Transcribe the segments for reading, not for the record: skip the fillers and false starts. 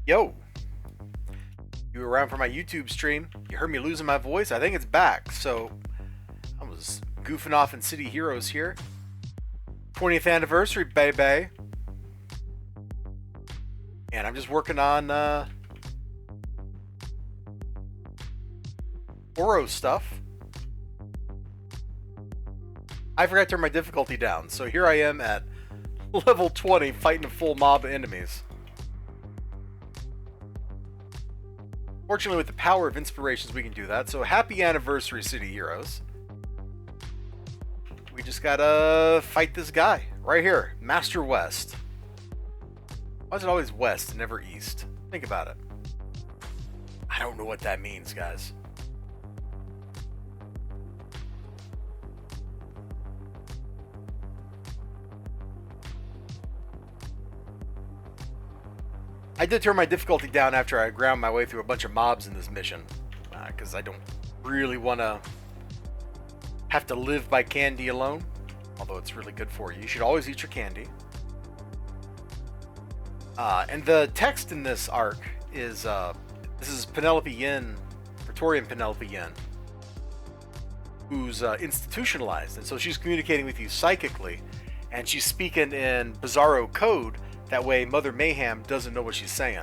Yo, you were around for my YouTube stream. You heard me losing my voice. I think it's back. So I was goofing off in City Heroes here. 20th anniversary, baby. And I'm just working on Oro stuff. I forgot to turn my difficulty down. So here I am at level 20 fighting a full mob of enemies. Fortunately, with the power of inspirations, we can do that. So happy anniversary, City Heroes. We just gotta fight this guy right here, Master West. Why is it always west and never east? Think about it. I don't know what that means, guys. I did turn my difficulty down after I ground my way through a bunch of mobs in this mission. Because I don't really want to have to live by candy alone. Although it's really good for you. You should always eat your candy. And the text in this arc is, this is Penelope Yin, Praetorian Penelope Yin, who's institutionalized. And so she's communicating with you psychically. And she's speaking in Bizarro code. That way, Mother Mayhem doesn't know what she's saying.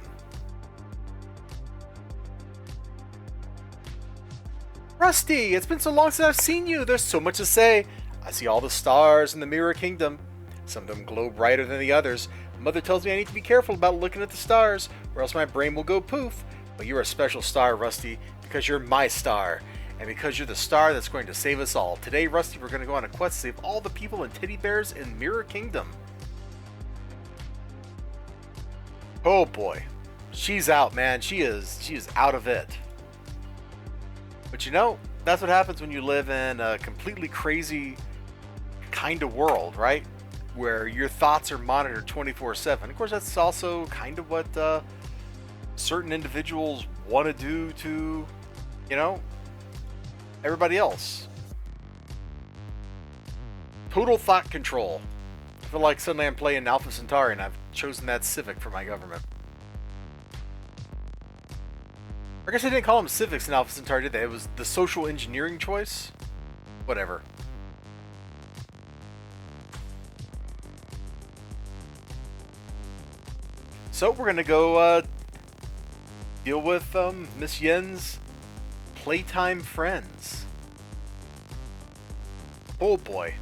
Rusty, it's been so long since I've seen you. There's so much to say. I see all the stars in the Mirror Kingdom. Some of them glow brighter than the others. Mother tells me I need to be careful about looking at the stars, or else my brain will go poof. But you're a special star, Rusty, because you're my star. And because you're the star that's going to save us all. Today, Rusty, we're going to go on a quest to save all the people and teddy bears in Mirror Kingdom. Oh boy, she's out, man. She is out of it. But you know, that's what happens when you live in a completely crazy kind of world, right? Where your thoughts are monitored 24/7. Of course, that's also kind of what certain individuals want to do to, you know, everybody else. Total thought control. I feel like suddenly I'm playing Alpha Centauri and I've chosen that civic for my government. I guess they didn't call them civics in Alpha Centauri, did they? It was the social engineering choice? Whatever. So we're gonna go deal with Miss Yen's playtime friends. Oh boy.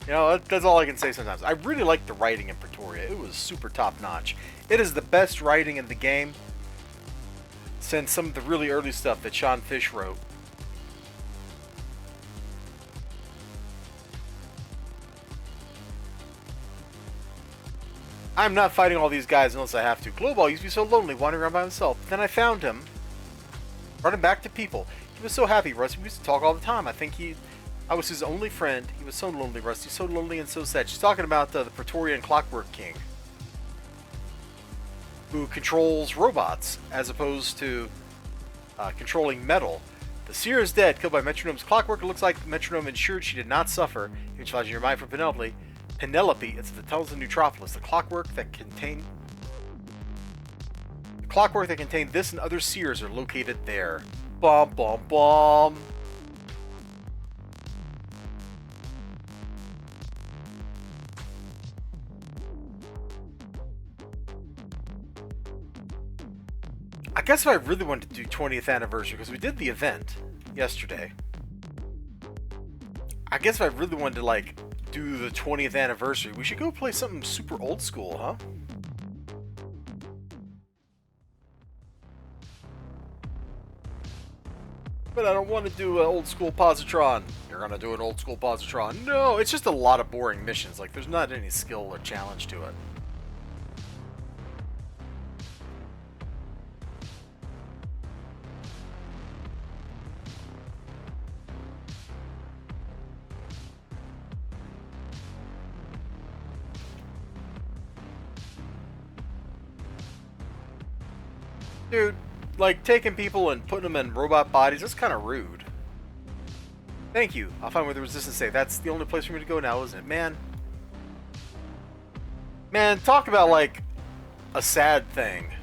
You know, that's all I can say sometimes. I really like the writing in Pretoria. It was super top-notch. It is the best writing in the game since some of the really early stuff that Sean Fish wrote. I'm not fighting all these guys unless I have to. Glowball used to be so lonely wandering around by himself. Then I found him. Brought him back to people. He was so happy, Rusty. We used to talk all the time. I was his only friend. He was so lonely, Rusty. So lonely and so sad. She's talking about the Praetorian Clockwork King, who controls robots as opposed to controlling metal. The seer is dead, killed by Metronome's clockwork. It looks like Metronome ensured she did not suffer. Image flash in your mind from Penelope. Penelope, it's the tunnels of Neutropolis. The clockwork that contained this and other seers are located there. Bom bom bom. I guess if I really wanted to do 20th anniversary, because we did the event yesterday. I guess if I really wanted to, like, do the 20th anniversary, we should go play something super old school, huh? But I don't want to do an old school positron. You're gonna do an old school positron. No, it's just a lot of boring missions. Like, there's not any skill or challenge to it. Dude, like, taking people and putting them in robot bodies, that's kind of rude. Thank you. I'll find where the resistance say. That's the only place for me to go now, isn't it? Man, talk about, like, a sad thing.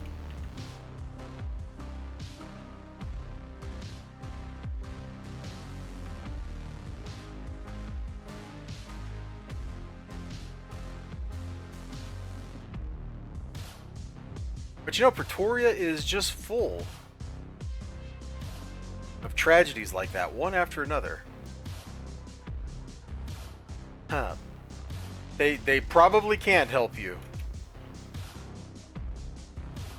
But you know, Pretoria is just full of tragedies like that, one after another. Huh. They probably can't help you.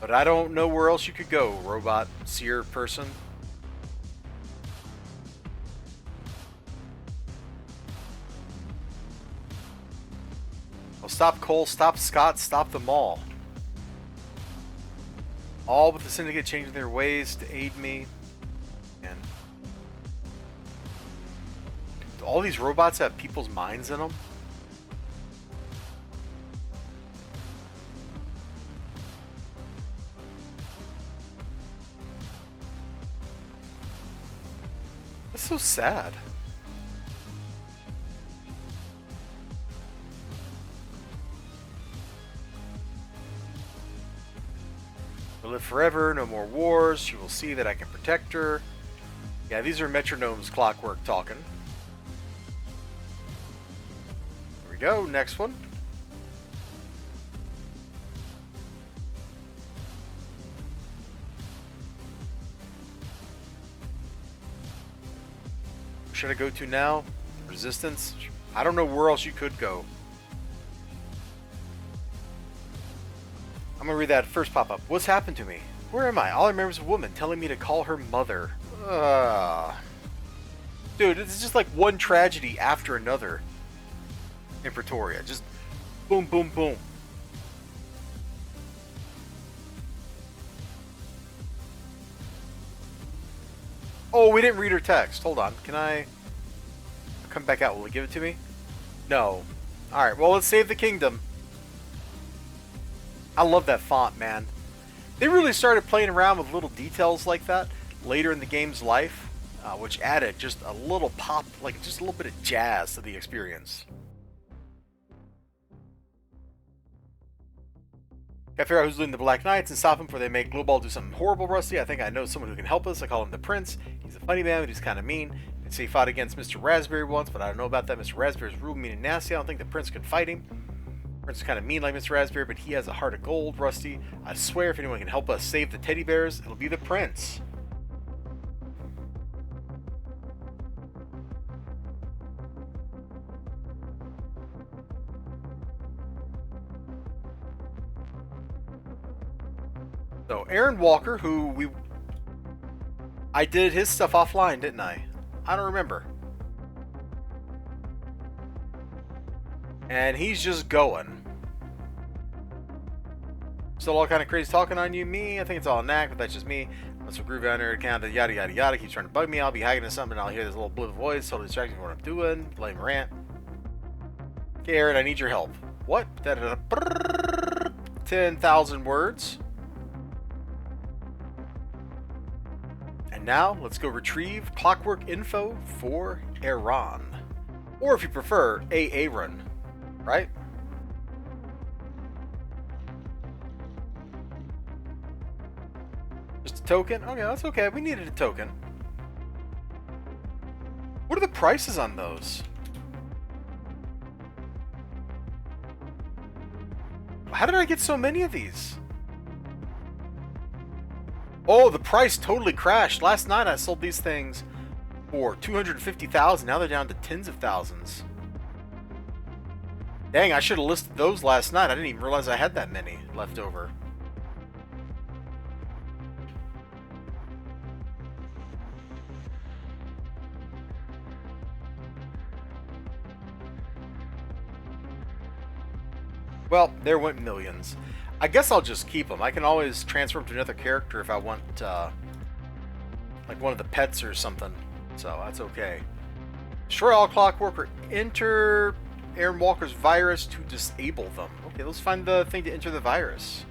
But I don't know where else you could go, robot seer person. Well, stop Cole, stop Scott, stop them all. All with the Syndicate changing their ways to aid me. And do all these robots have people's minds in them? That's so sad. We'll live forever, no more wars. She will see that I can protect her. Yeah, these are Metronome's clockwork talking. Here we go, next one. Should I go to now? Resistance? I don't know where else you could go. I'm gonna read that first pop-up. What's happened to me? Where am I? All I remember is a woman telling me to call her mother. Dude, it's just like one tragedy after another in Pretoria. Just boom, boom, boom. Oh, we didn't read her text. Hold on. Can I come back out? Will it give it to me? No. Alright, well, let's save the kingdom. I love that font, man. They really started playing around with little details like that later in the game's life, which added just a little pop, like just a little bit of jazz to the experience. Gotta figure out who's leading the Black Knights and stop them before they make Global do something horrible, Rusty. I think I know someone who can help us. I call him the Prince. He's a funny man, but he's kind of mean. They say he fought against Mr. Raspberry once, but I don't know about that. Mr. Raspberry's rude, mean, and nasty. I don't think the Prince could fight him. The Prince is kind of mean like Mr. Raspberry, but he has a heart of gold, Rusty. I swear if anyone can help us save the teddy bears, it'll be the Prince. So, Aaron Walker, who I did his stuff offline, didn't I? I don't remember. And he's just going. Still all kind of crazy talking on you. Me, I think it's all a knack, but that's just me. That's what groovy on her account, yada yada yada. Keeps trying to bug me. I'll be hacking to something, and I'll hear this little blue voice, totally distracting from what I'm doing. Blame rant. Okay, Aaron, I need your help. What? 10,000 words. And now, let's go retrieve clockwork info for Iran. Or if you prefer, Aaron. Right? Just a token? Okay, that's okay. We needed a token. What are the prices on those? How did I get so many of these? Oh, the price totally crashed. Last night I sold these things for 250,000. Now they're down to tens of thousands. Dang, I should have listed those last night. I didn't even realize I had that many left over. Well, there went millions. I guess I'll just keep them. I can always transfer them to another character if I want, like one of the pets or something. So that's okay. Destroy all clockwork or enter Aaron Walker's virus to disable them. Okay, let's find the thing to enter the virus.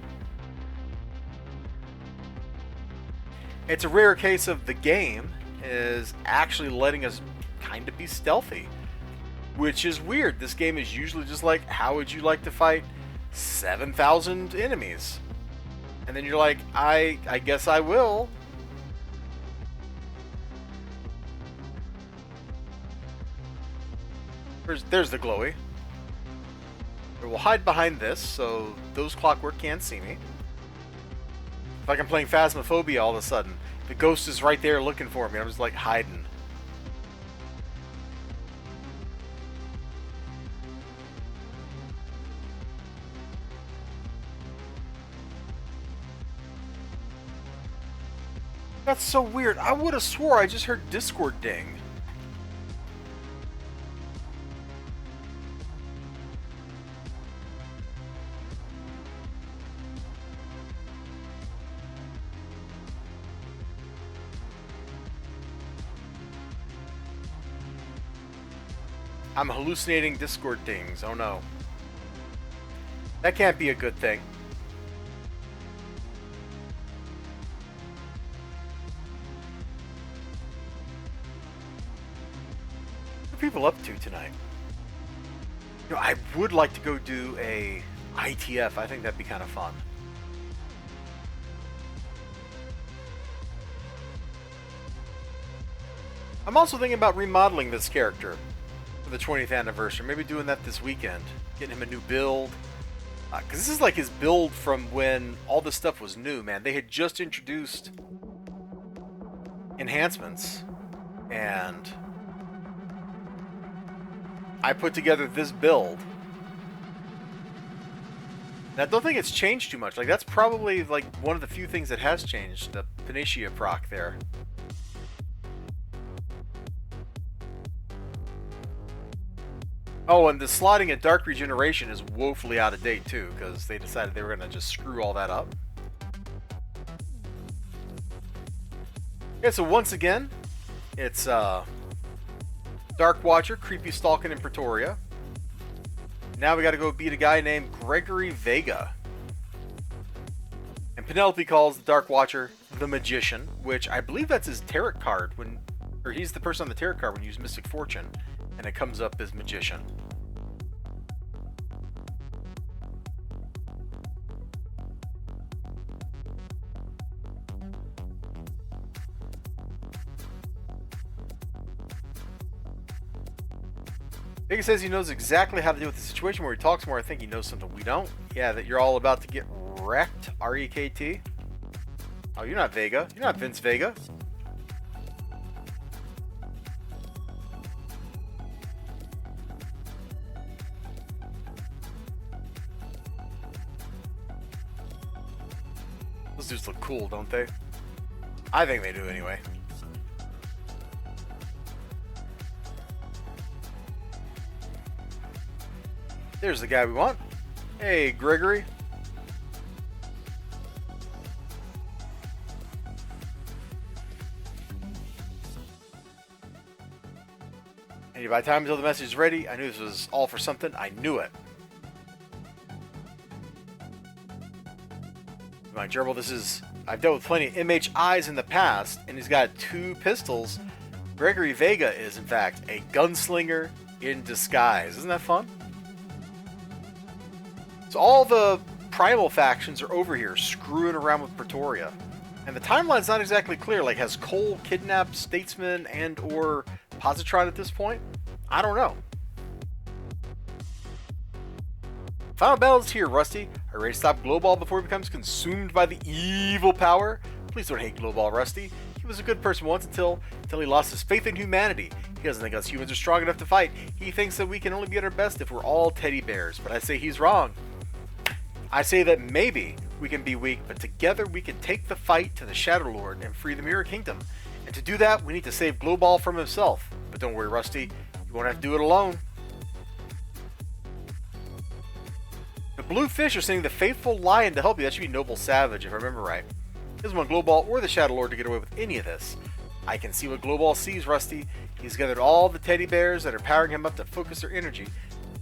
It's a rare case of the game is actually letting us kind of be stealthy, which is weird. This game is usually just like, how would you like to fight 7,000 enemies? And then you're like, I guess I will. There's the glowy. We'll hide behind this so those clockwork can't see me. Like I'm playing Phasmophobia all of a sudden. The ghost is right there looking for me. I'm just like hiding. That's so weird. I would have swore I just heard Discord ding. I'm hallucinating Discord dings. Oh no. That can't be a good thing. What are people up to tonight? You know, I would like to go do a ITF. I think that'd be kind of fun. I'm also thinking about remodeling this character for the 20th anniversary. Maybe doing that this weekend. Getting him a new build. Because this is like his build from when all this stuff was new, man. They had just introduced enhancements. And I put together this build. And I don't think it's changed too much. Like, that's probably like one of the few things that has changed. The Panacea proc there. Oh, and the slotting at Dark Regeneration is woefully out of date too, because they decided they were going to just screw all that up. Okay, so once again, it's Dark Watcher, creepy stalking in Pretoria. Now we got to go beat a guy named Gregory Vega. And Penelope calls the Dark Watcher the Magician, which I believe that's his tarot card or he's the person on the tarot card when you use Mystic Fortune. And it comes up as Magician. Vega says he knows exactly how to deal with the situation where he talks more. I think he knows something we don't. Yeah, that you're all about to get wrecked. R-E-K-T. Oh, you're not Vega. You're not Vince Vega. Those dudes look cool, don't they? I think they do anyway. There's the guy we want. Hey, Gregory. And by the time until the message is ready, I knew this was all for something. I knew it. My gerbil, I've dealt with plenty of MHIs in the past, and he's got 2 pistols. Gregory Vega is, in fact, a gunslinger in disguise. Isn't that fun? So all the primal factions are over here screwing around with Pretoria. And the timeline's not exactly clear. Like, has Cole kidnapped Statesman and or Positron at this point? I don't know. Final battle is here, Rusty. Are you ready to stop Glowball before he becomes consumed by the evil power? Please don't hate Glowball, Rusty. He was a good person once until he lost his faith in humanity. He doesn't think us humans are strong enough to fight. He thinks that we can only be at our best if we're all teddy bears. But I say he's wrong. I say that maybe we can be weak, but together we can take the fight to the Shadow Lord and free the Mirror Kingdom. And to do that, we need to save Glowball from himself. But don't worry, Rusty. You won't have to do it alone. The Blue Fish are sending the Faithful Lion to help you. That should be Noble Savage, if I remember right. He doesn't want Glowball or the Shadow Lord to get away with any of this. I can see what Glowball sees, Rusty. He's gathered all the teddy bears that are powering him up to focus their energy.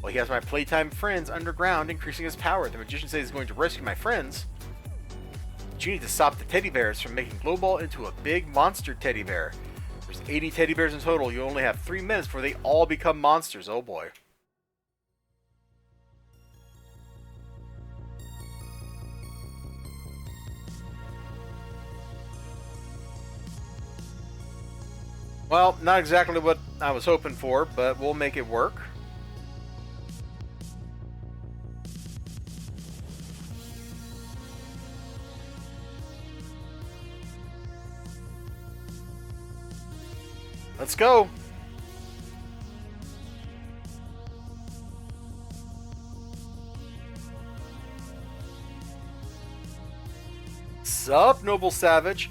Well, he has my playtime friends underground, increasing his power. The magician says he's going to rescue my friends. But you need to stop the teddy bears from making Glowball into a big monster teddy bear. There's 80 teddy bears in total. You only have 3 minutes before they all become monsters. Oh boy. Well, not exactly what I was hoping for, but we'll make it work. Let's go. Sup, Noble Savage?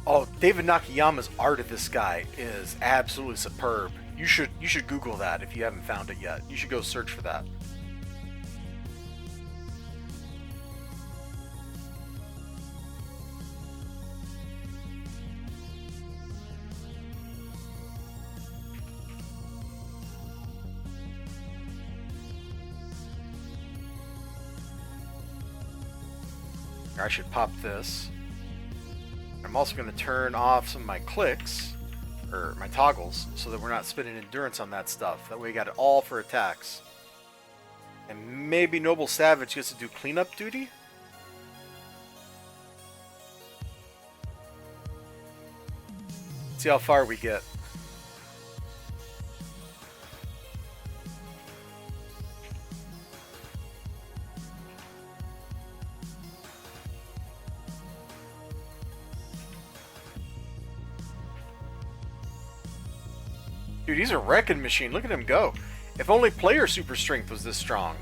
Oh, David Nakayama's art of this guy is absolutely superb. You should Google that if you haven't found it yet. You should go search for that. I should pop this. I'm also going to turn off some of my clicks, or my toggles, so that we're not spending endurance on that stuff. That way we got it all for attacks. And maybe Noble Savage gets to do cleanup duty? See how far we get. Dude, he's a wrecking machine. Look at him go. If only player super strength was this strong.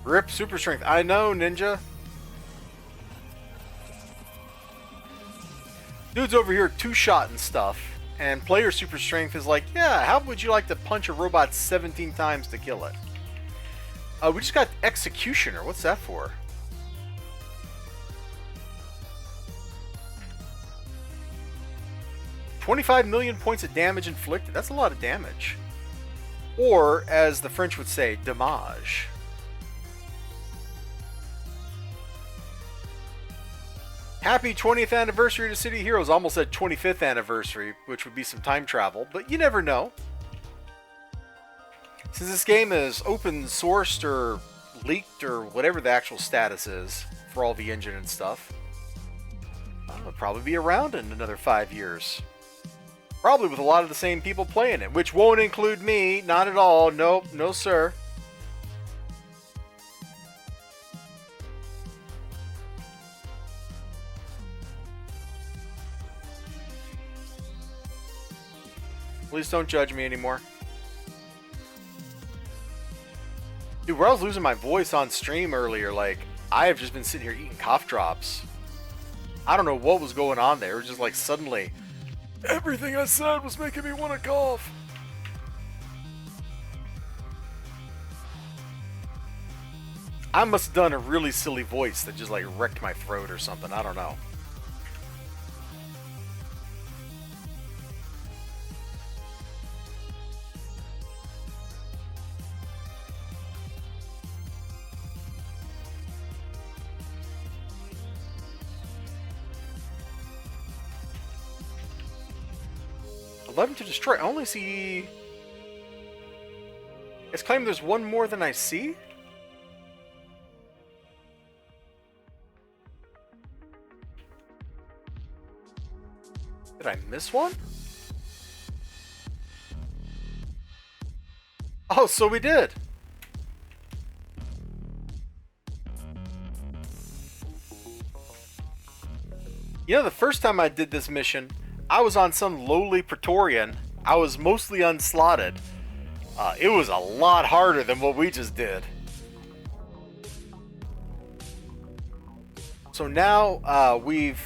Rip super strength. I know, Ninja. Dude's over here two-shot and stuff. And player super strength is like, yeah, how would you like to punch a robot 17 times to kill it? We just got Executioner. What's that for? $25 million points of damage inflicted. That's a lot of damage. Or, as the French would say, damage. Happy 20th anniversary to City Heroes. Almost said 25th anniversary, which would be some time travel, but you never know. Since this game is open sourced or leaked or whatever the actual status is for all the engine and stuff, it'll probably be around in another 5 years. Probably with a lot of the same people playing it, which won't include me. Not at all. Nope. No, sir. Please don't judge me anymore. Dude, where I was losing my voice on stream earlier, like, I have just been sitting here eating cough drops. I don't know what was going on there. It was just like suddenly, everything I said was making me want to cough. I must have done a really silly voice that just like wrecked my throat or something. I don't know. Love him to destroy. I only see... It's claimed there's one more than I see? Did I miss one? Oh, so we did. You know, the first time I did this mission, I was on some lowly Praetorian. I was mostly unslotted. It was a lot harder than what we just did. So now we've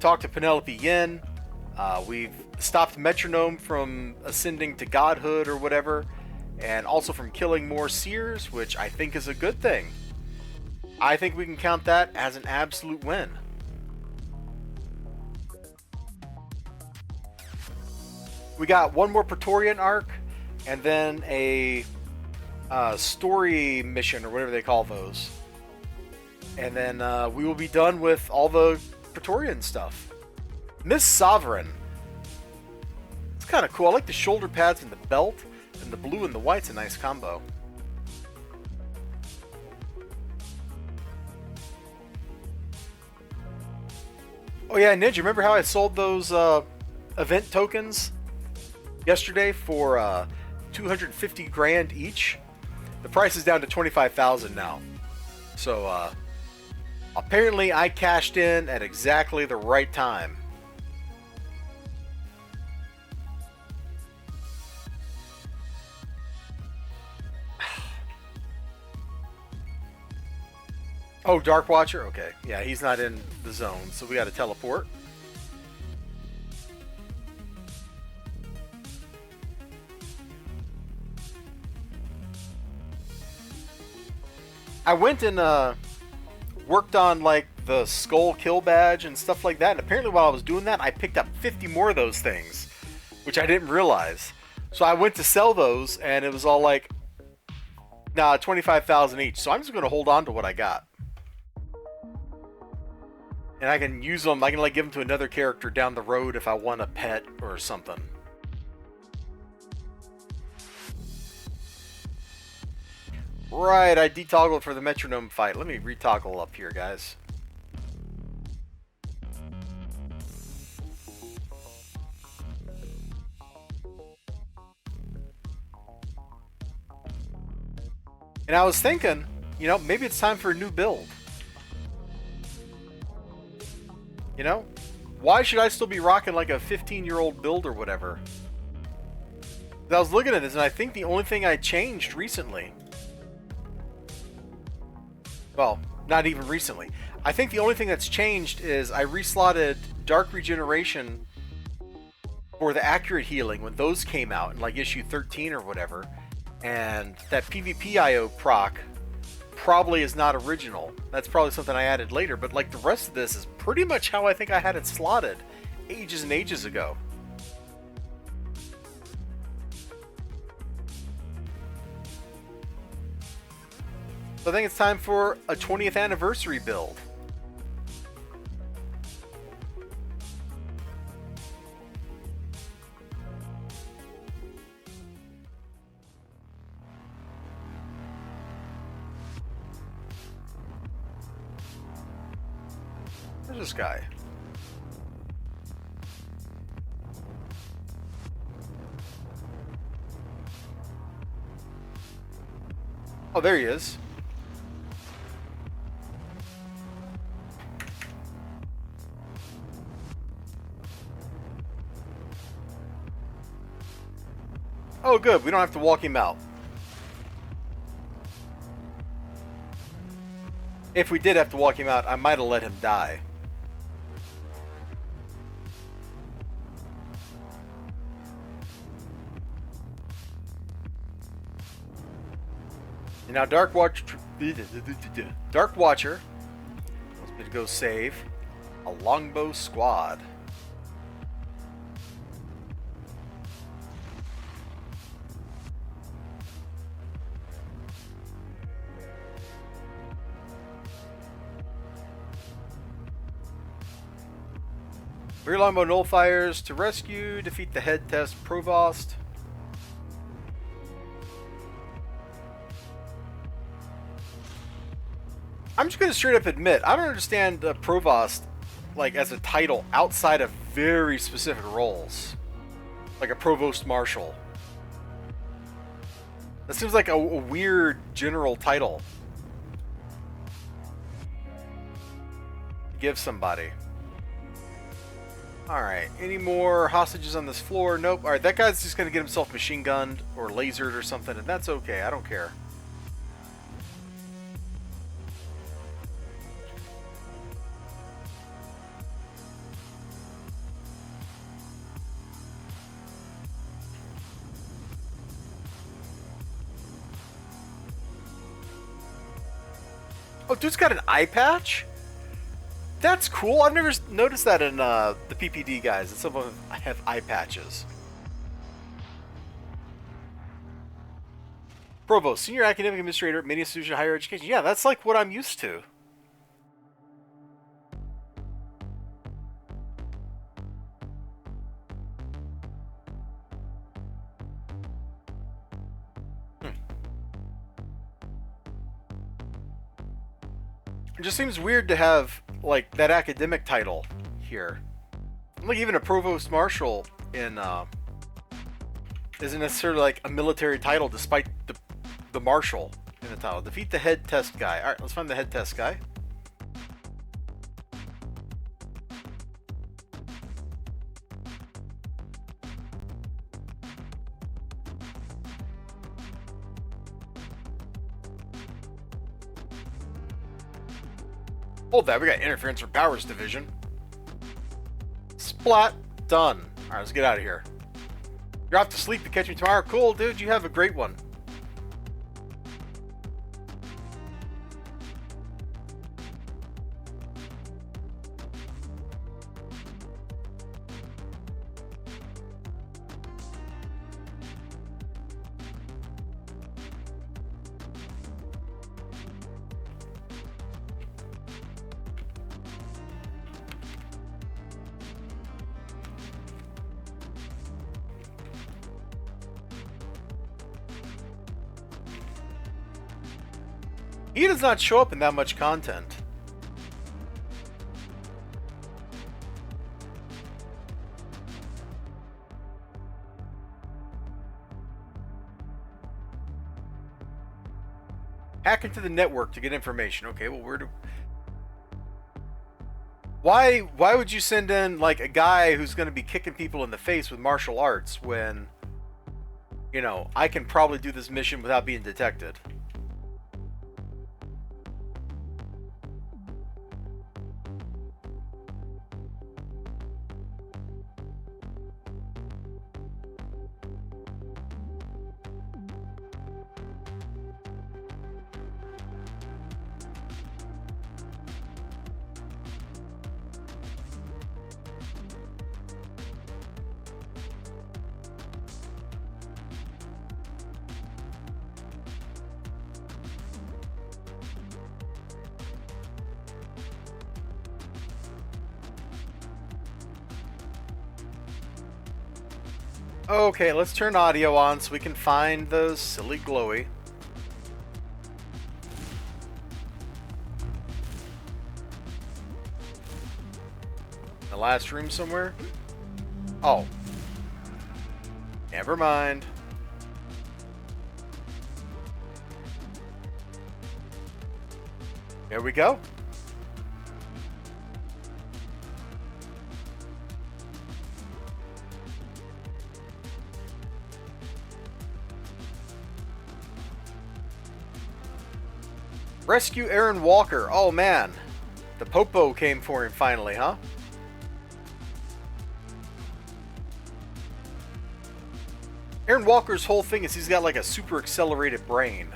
talked to Penelope Yin. We've stopped Metronome from ascending to godhood or whatever, and also from killing more seers, which I think is a good thing. I think we can count that as an absolute win. We got one more Praetorian arc, and then a story mission, or whatever they call those. And then we will be done with all the Praetorian stuff. Miss Sovereign. It's kind of cool. I like the shoulder pads and the belt, and the blue and the white's a nice combo. Oh yeah, Ninja, remember how I sold those event tokens yesterday for 250 grand each. The price is down to 25,000 now. So apparently I cashed in at exactly the right time. Oh, Dark Watcher? Okay. Yeah, he's not in the zone, so we got to teleport. I went and worked on like the skull kill badge and stuff like that, and apparently while I was doing that, I picked up 50 more of those things, which I didn't realize. So I went to sell those, and it was all like, nah, 25,000 each. So I'm just going to hold on to what I got. And I can use them, I can like give them to another character down the road if I want a pet or something. Right, I detoggled for the metronome fight. Let me retoggle up here, guys. And I was thinking, you know, maybe it's time for a new build. You know? Why should I still be rocking like a 15-year-old build or whatever? I was looking at this and I think the only thing I changed recently... Well, not even recently. I think the only thing that's changed is I reslotted Dark Regeneration for the accurate healing when those came out in like issue 13 or whatever. And that PvP IO proc probably is not original. That's probably something I added later, but like the rest of this is pretty much how I think I had it slotted ages and ages ago. So I think it's time for a 20th anniversary build. Where's this guy? Oh, there he is. Oh, good. We don't have to walk him out. If we did have to walk him out, I might have let him die. And now Dark Watcher wants me to go save a longbow squad. Rear longbow nullifiers to rescue, defeat the head test provost. I'm just gonna straight up admit, I don't understand provost like as a title outside of very specific roles, like a provost marshal. That seems like a weird general title to give somebody. Alright, any more hostages on this floor? Nope. Alright, that guy's just gonna get himself machine gunned or lasered or something, and that's okay. I don't care. Oh, dude's got an eye patch? That's cool. I've never noticed that in the PPD guys. That some of them have eye patches. Provost, Senior Academic Administrator, Mini Institution Higher Education. Yeah, that's like what I'm used to. It just seems weird to have like that academic title here. Like even a provost marshal in isn't necessarily like a military title, despite the marshal in the title. Defeat the head test guy. All right, let's find the head test guy. Hold that, we got interference from powers division. Splat. Done. Alright, let's get out of here. You're off to sleep to catch me tomorrow. Cool, dude. You have a great one. He does not show up in that much content. Hack into the network to get information. Okay, well, where do... Why would you send in, like, a guy who's going to be kicking people in the face with martial arts when, you know, I can probably do this mission without being detected? Okay, let's turn audio on so we can find the silly glowy. The last room somewhere? Oh. Never mind. There we go. Rescue Aaron Walker. Oh man. The Popo came for him finally, huh? Aaron Walker's whole thing is he's got like a super accelerated brain,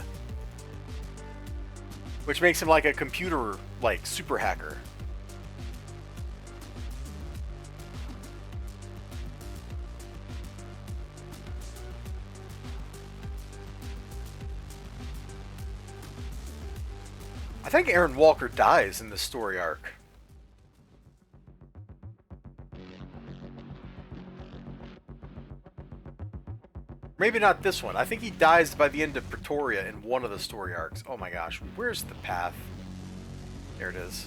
which makes him like a computer, like, super hacker. I think Aaron Walker dies in this story arc. Maybe not this one. I think he dies by the end of Pretoria in one of the story arcs. Oh my gosh, where's the path? There it is.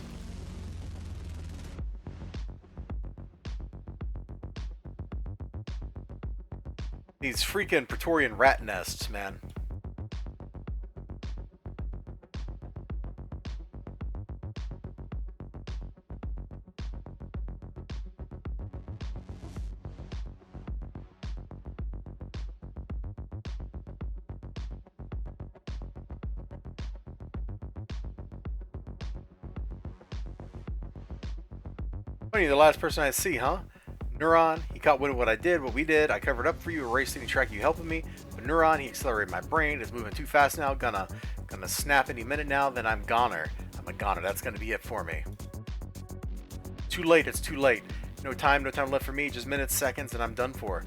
These freaking Praetorian rat nests, man. Funny, the last person I see, huh? Neuron, he caught wind of what I did, what we did. I covered up for you, erased any track you helping me. But Neuron, he accelerated my brain. It's moving too fast now. Gonna snap any minute now. Then I'm goner. I'm a goner. That's gonna be it for me. Too late. It's too late. No time left for me. Just minutes, seconds, and I'm done for.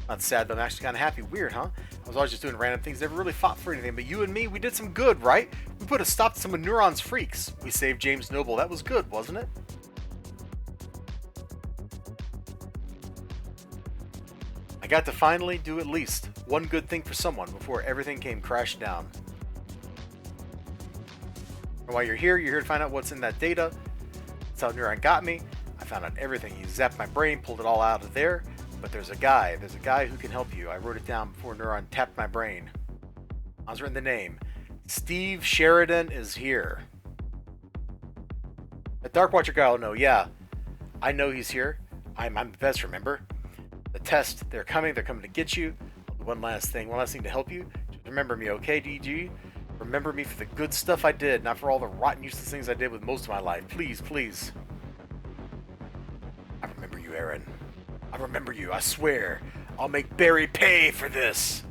Not sad, but I'm actually kind of happy. Weird, huh? I was always just doing random things. Never really fought for anything. But you and me, we did some good, right? We put a stop to some of Neuron's freaks. We saved James Noble. That was good, wasn't it? I got to finally do at least one good thing for someone before everything came crashing down. And while you're here to find out what's in that data. That's how Neuron got me. I I found out everything. He zapped my brain, pulled it all out of there. But there's a guy who can help you. I wrote it down before Neuron tapped my brain. I was written the name. Steve Sheridan is here. The Dark Watcher guy will know. Yeah, I know he's here. I'm the best, remember? The test, they're coming to get you. One last thing to help you. Just remember me, okay, DG? Remember me for the good stuff I did, not for all the rotten, useless things I did with most of my life. Please, please. I remember you, Aaron. I remember you, I swear. I'll make Barry pay for this.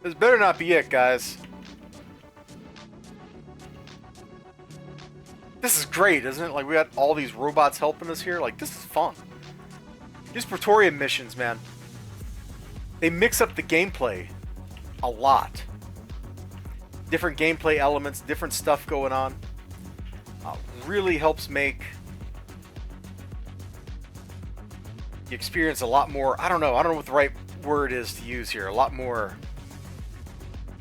This better not be it, guys. This is great, isn't it? Like, we got all these robots helping us here. Like, this is fun. These Praetorian missions, man. They mix up the gameplay a lot. Different gameplay elements, different stuff going on. Really helps make the experience a lot more, I don't know what the right word is to use here. A lot more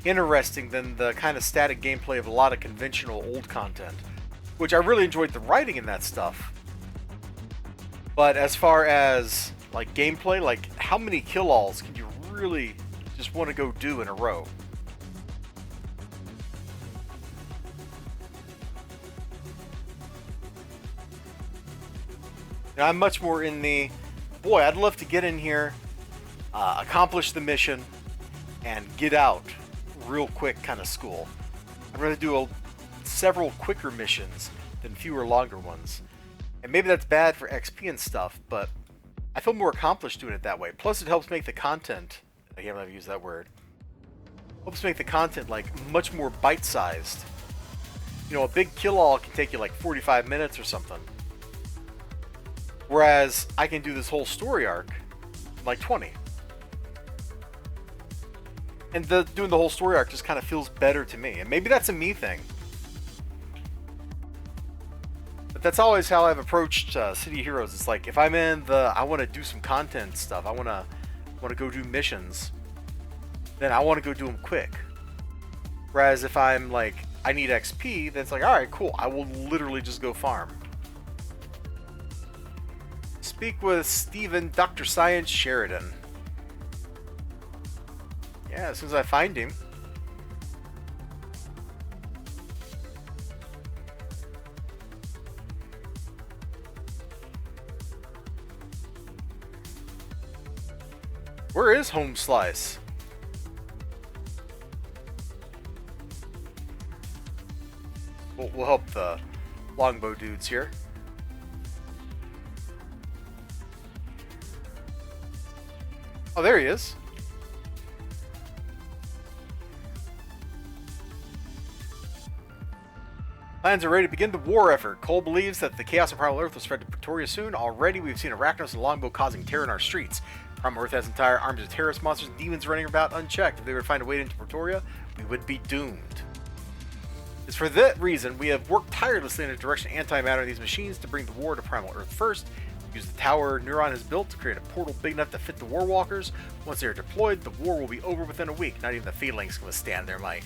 interesting than the kind of static gameplay of a lot of conventional old content. Which I really enjoyed the writing in that stuff. But as far as like gameplay, like how many kill-alls can you really just want to go do in a row? Now, I'm much more in the, boy, I'd love to get in here, accomplish the mission, and get out real quick kind of school. I'd rather do several quicker missions than fewer longer ones. And maybe that's bad for XP and stuff, but I feel more accomplished doing it that way. Plus, it helps make the content, I can't remember use that word, helps make the content like much more bite-sized. You know, a big kill-all can take you like 45 minutes or something. Whereas I can do this whole story arc in like 20. And doing the whole story arc just kind of feels better to me. And maybe that's a me thing. But that's always how I've approached City Heroes. It's like, if I'm in I want to do some content stuff, I want to go do missions, then I want to go do them quick. Whereas if I'm like, I need XP, then it's like, alright, cool, I will literally just go farm. Speak with Steven Dr. Science Sheridan. Yeah, as soon as I find him. Where is Home Slice? We'll help the longbow dudes here. Oh, there he is. Plans are ready to begin the war effort. Cole believes that the chaos of Primal Earth will spread to Pretoria soon. Already, we've seen Arachnos and Longbow causing terror in our streets. Primal Earth has entire armies of terrorist monsters and demons running about unchecked. If they were to find a way into Pretoria, we would be doomed. It's for that reason we have worked tirelessly in the direction of antimatter these machines to bring the war to Primal Earth first. Use the tower Neuron has built to create a portal big enough to fit the War Walkers. Once they are deployed, the war will be over within a week. Not even the Phalanx can withstand their might.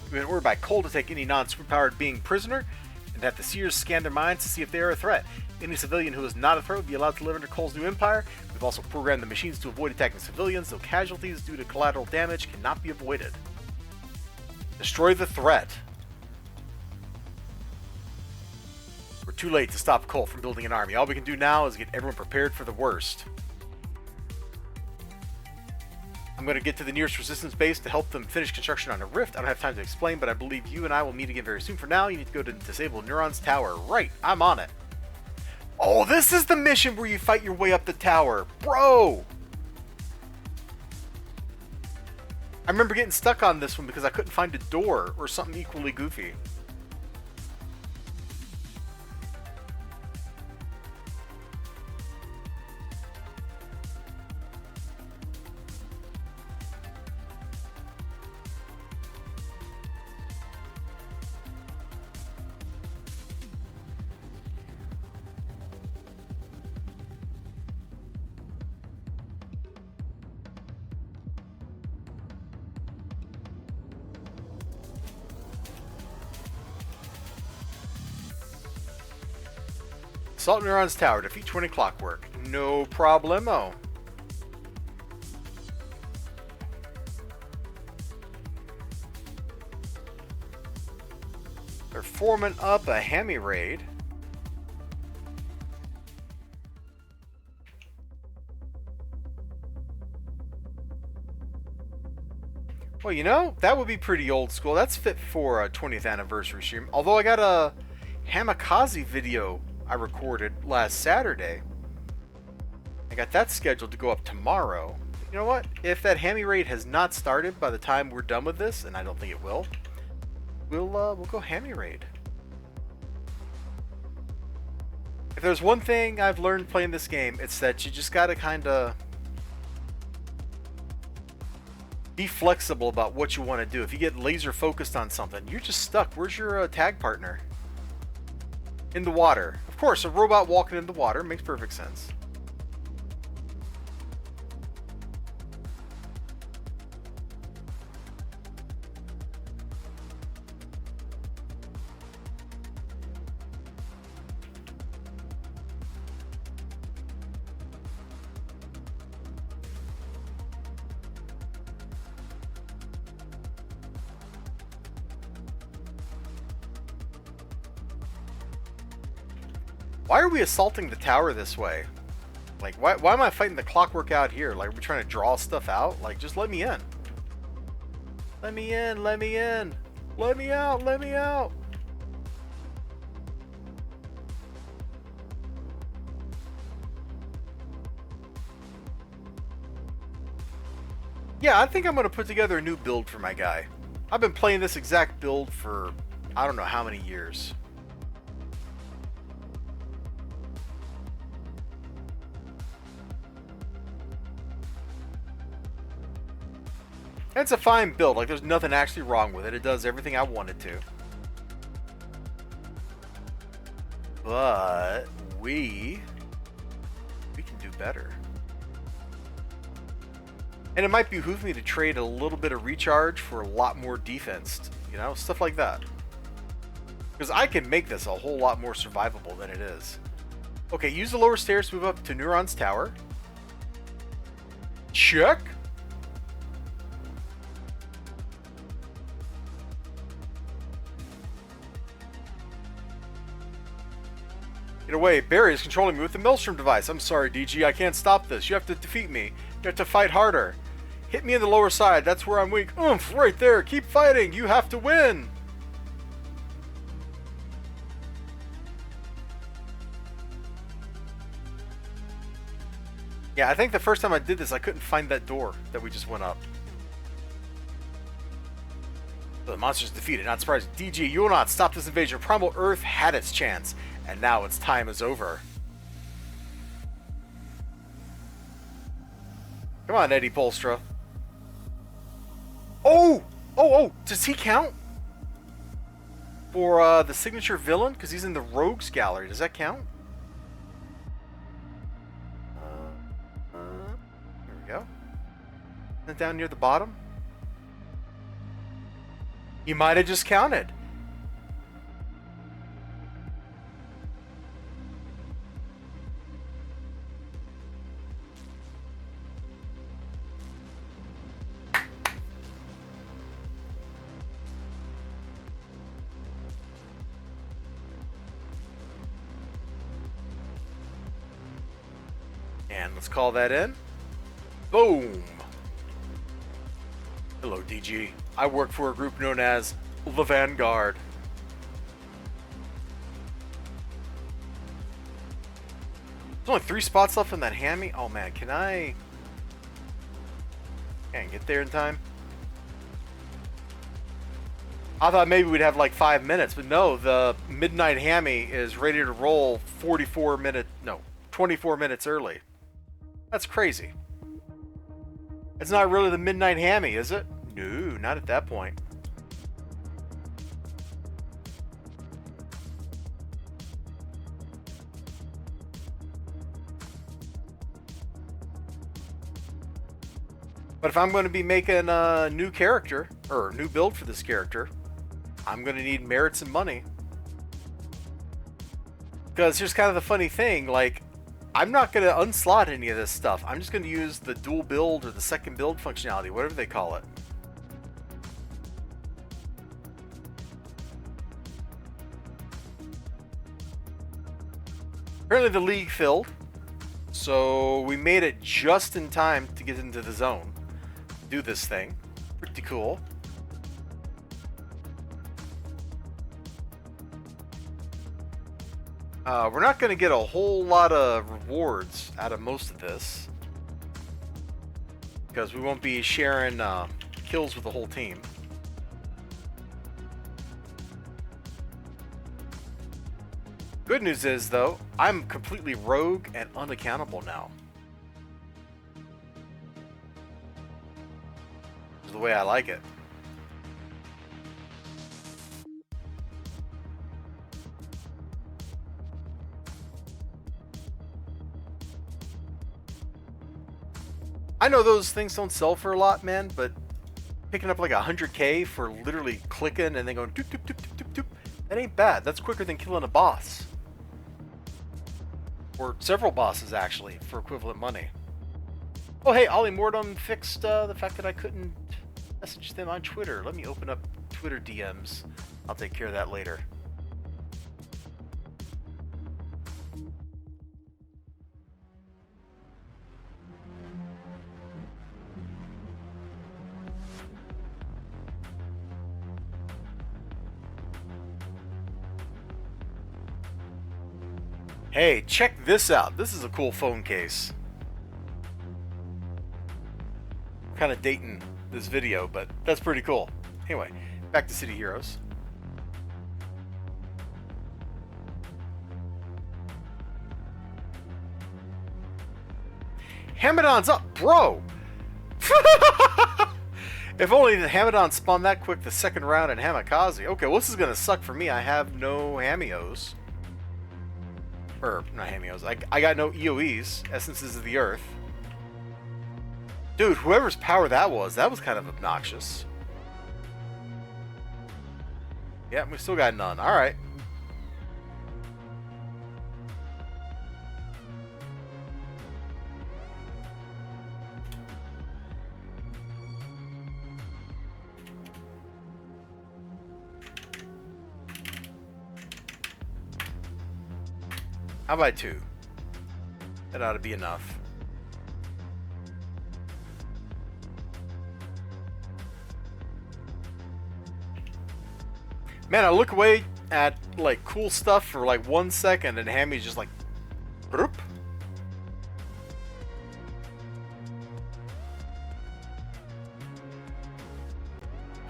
We've been ordered by Cole to take any non-superpowered being prisoner, and have the Seers scan their minds to see if they are a threat. Any civilian who is not a threat will be allowed to live under Cole's new empire. We've also programmed the machines to avoid attacking civilians, though casualties due to collateral damage cannot be avoided. Destroy the threat. We're too late to stop Cole from building an army. All we can do now is get everyone prepared for the worst. I'm going to get to the nearest resistance base to help them finish construction on a rift. I don't have time to explain, but I believe you and I will meet again very soon. For now, you need to go to disable Neuron's tower. Right, I'm on it. Oh, this is the mission where you fight your way up the tower. Bro! I remember getting stuck on this one because I couldn't find a door or something equally goofy. Assault Neurons Tower. Defeat 20 clockwork. No problemo. They're forming up a Hammy raid. Well, you know, that would be pretty old school. That's fit for a 20th anniversary stream. Although I got a Hamikaze video I recorded last Saturday. I got that scheduled to go up tomorrow. You know what? If that Hammy raid has not started by the time we're done with this, and I don't think it will, we'll go Hammy raid. If there's one thing I've learned playing this game, it's that you just gotta kinda be flexible about what you want to do. If you get laser focused on something, you're just stuck. Where's your tag partner? In the water. Of course, a robot walking in the water makes perfect sense. Why are we assaulting the tower this way? Like, why am I fighting the clockwork out here? Like, are we trying to draw stuff out? Like, just let me in. Let me in, let me in. Let me out, let me out. Yeah, I think I'm going to put together a new build for my guy. I've been playing this exact build for I don't know how many years. It's a fine build, like there's nothing actually wrong with it. It does everything I want it to. But we can do better. And it might behoove me to trade a little bit of recharge for a lot more defense, you know, stuff like that. Because I can make this a whole lot more survivable than it is. Okay, use the lower stairs to move up to Neurons Tower. Check. Get away. Barry is controlling me with the Maelstrom device. I'm sorry, DG. I can't stop this. You have to defeat me. You have to fight harder. Hit me in the lower side. That's where I'm weak. Oomph! Right there. Keep fighting. You have to win. Yeah, I think the first time I did this, I couldn't find that door that we just went up. The monster's defeated. Not surprising. DG, you will not stop this invasion. Primal Earth had its chance. And now its time is over. Come on, Eddie Polstra. Oh! Oh! Does he count? For the signature villain? Because he's in the Rogues Gallery. Does that count? Here we go. Isn't it down near the bottom? You might have just counted. And let's call that in. Boom! Hello, DG. I work for a group known as the Vanguard. There's only 3 spots left in that Hammy. Oh man, can I... Can't get there in time. I thought maybe we'd have like 5 minutes, but no, the Midnight Hammy is ready to roll 24 minutes early. That's crazy. It's not really the Midnight Hammy, is it? No, not at that point. But if I'm going to be making a new character, or a new build for this character, I'm going to need merits and money. Because here's kind of the funny thing, like, I'm not going to unslot any of this stuff. I'm just going to use the dual build or the second build functionality, whatever they call it. Apparently the league filled, so we made it just in time to get into the zone. Do this thing. Pretty cool. We're not going to get a whole lot of rewards out of most of this, because we won't be sharing kills with the whole team. Good news is, though, I'm completely rogue and unaccountable now. This is the way I like it. I know those things don't sell for a lot, man, but picking up like 100k for literally clicking and then going doop, doop, doop, doop, doop, doop, that ain't bad. That's quicker than killing a boss. Or several bosses, actually, for equivalent money. Oh, hey, Ollie Mortem fixed the fact that I couldn't message them on Twitter. Let me open up Twitter DMs. I'll take care of that later. Hey, check this out. This is a cool phone case. Kind of dating this video, but that's pretty cool. Anyway, back to City Heroes. Hamadon's up, bro! If only the Hamadon spawned that quick the second round in Hamikaze. Okay, well, this is gonna suck for me. I have no Hamios. Or, not Hamios. I got no EOEs, Essences of the Earth. Dude, whoever's power that was kind of obnoxious. Yeah, we still got none. Alright. How about 2? That ought to be enough. Man, I look away at like cool stuff for like 1 second and Hammy's just like broop.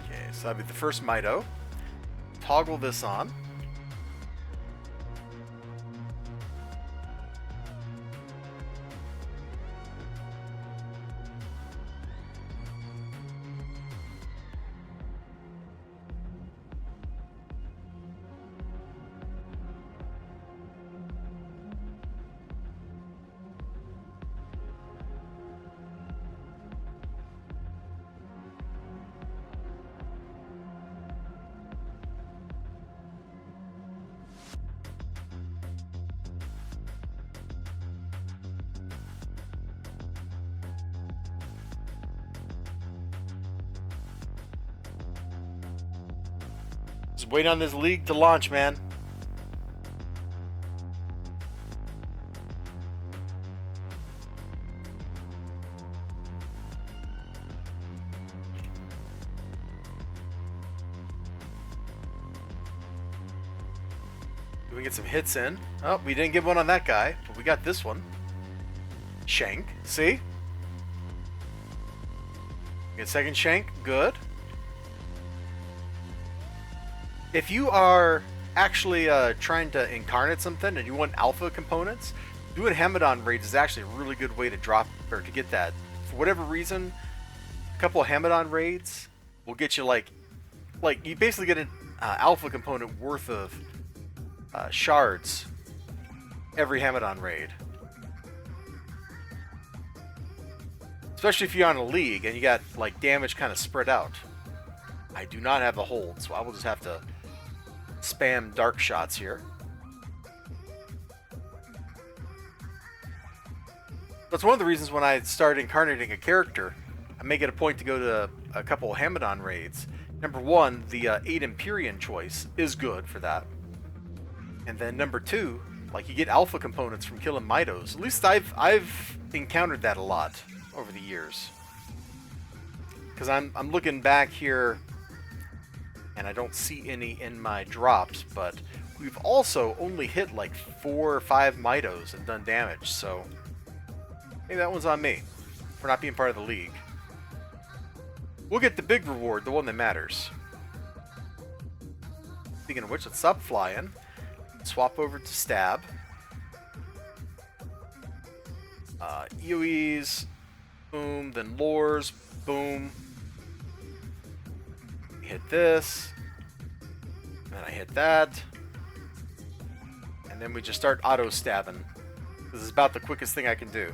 Okay, so that'd be the first Mito. Toggle this on. Just wait on this league to launch, man. We get some hits in. Oh, we didn't get one on that guy, but we got this one. Shank, see? Get second Shank, good. If you are actually trying to incarnate something and you want alpha components, doing Hamadon raids is actually a really good way to drop or to get that. For whatever reason, a couple of Hamadon raids will get you like you basically get an alpha component worth of shards every Hamadon raid. Especially if you're on a league and you got like damage kind of spread out. I do not have the hold, so I will just have to spam dark shots here. That's one of the reasons when I start incarnating a character, I make it a point to go to a couple of Hamadon raids. Number one, the 8 Empyrean choice is good for that. And then number two, like you get alpha components from killing Mitos. At least I've encountered that a lot over the years. Because I'm looking back here, and I don't see any in my drops, but we've also only hit like 4 or 5 Mitos and done damage, so maybe that one's on me for not being part of the league. We'll get the big reward, the one that matters. Speaking of which, let's stop flying. Swap over to stab. EOEs, boom, then lures, boom. Hit this, and I hit that, and then we just start auto stabbing. This is about the quickest thing I can do.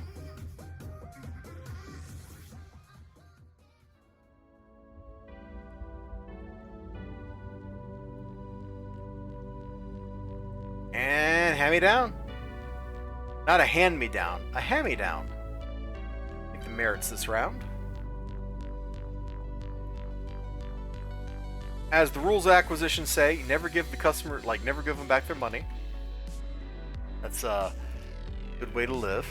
And hand me down. Not a hand me down, a hand me down. I think the merits this round. As the rules of acquisition say, you never give the customer, like, never give them back their money. That's a good way to live.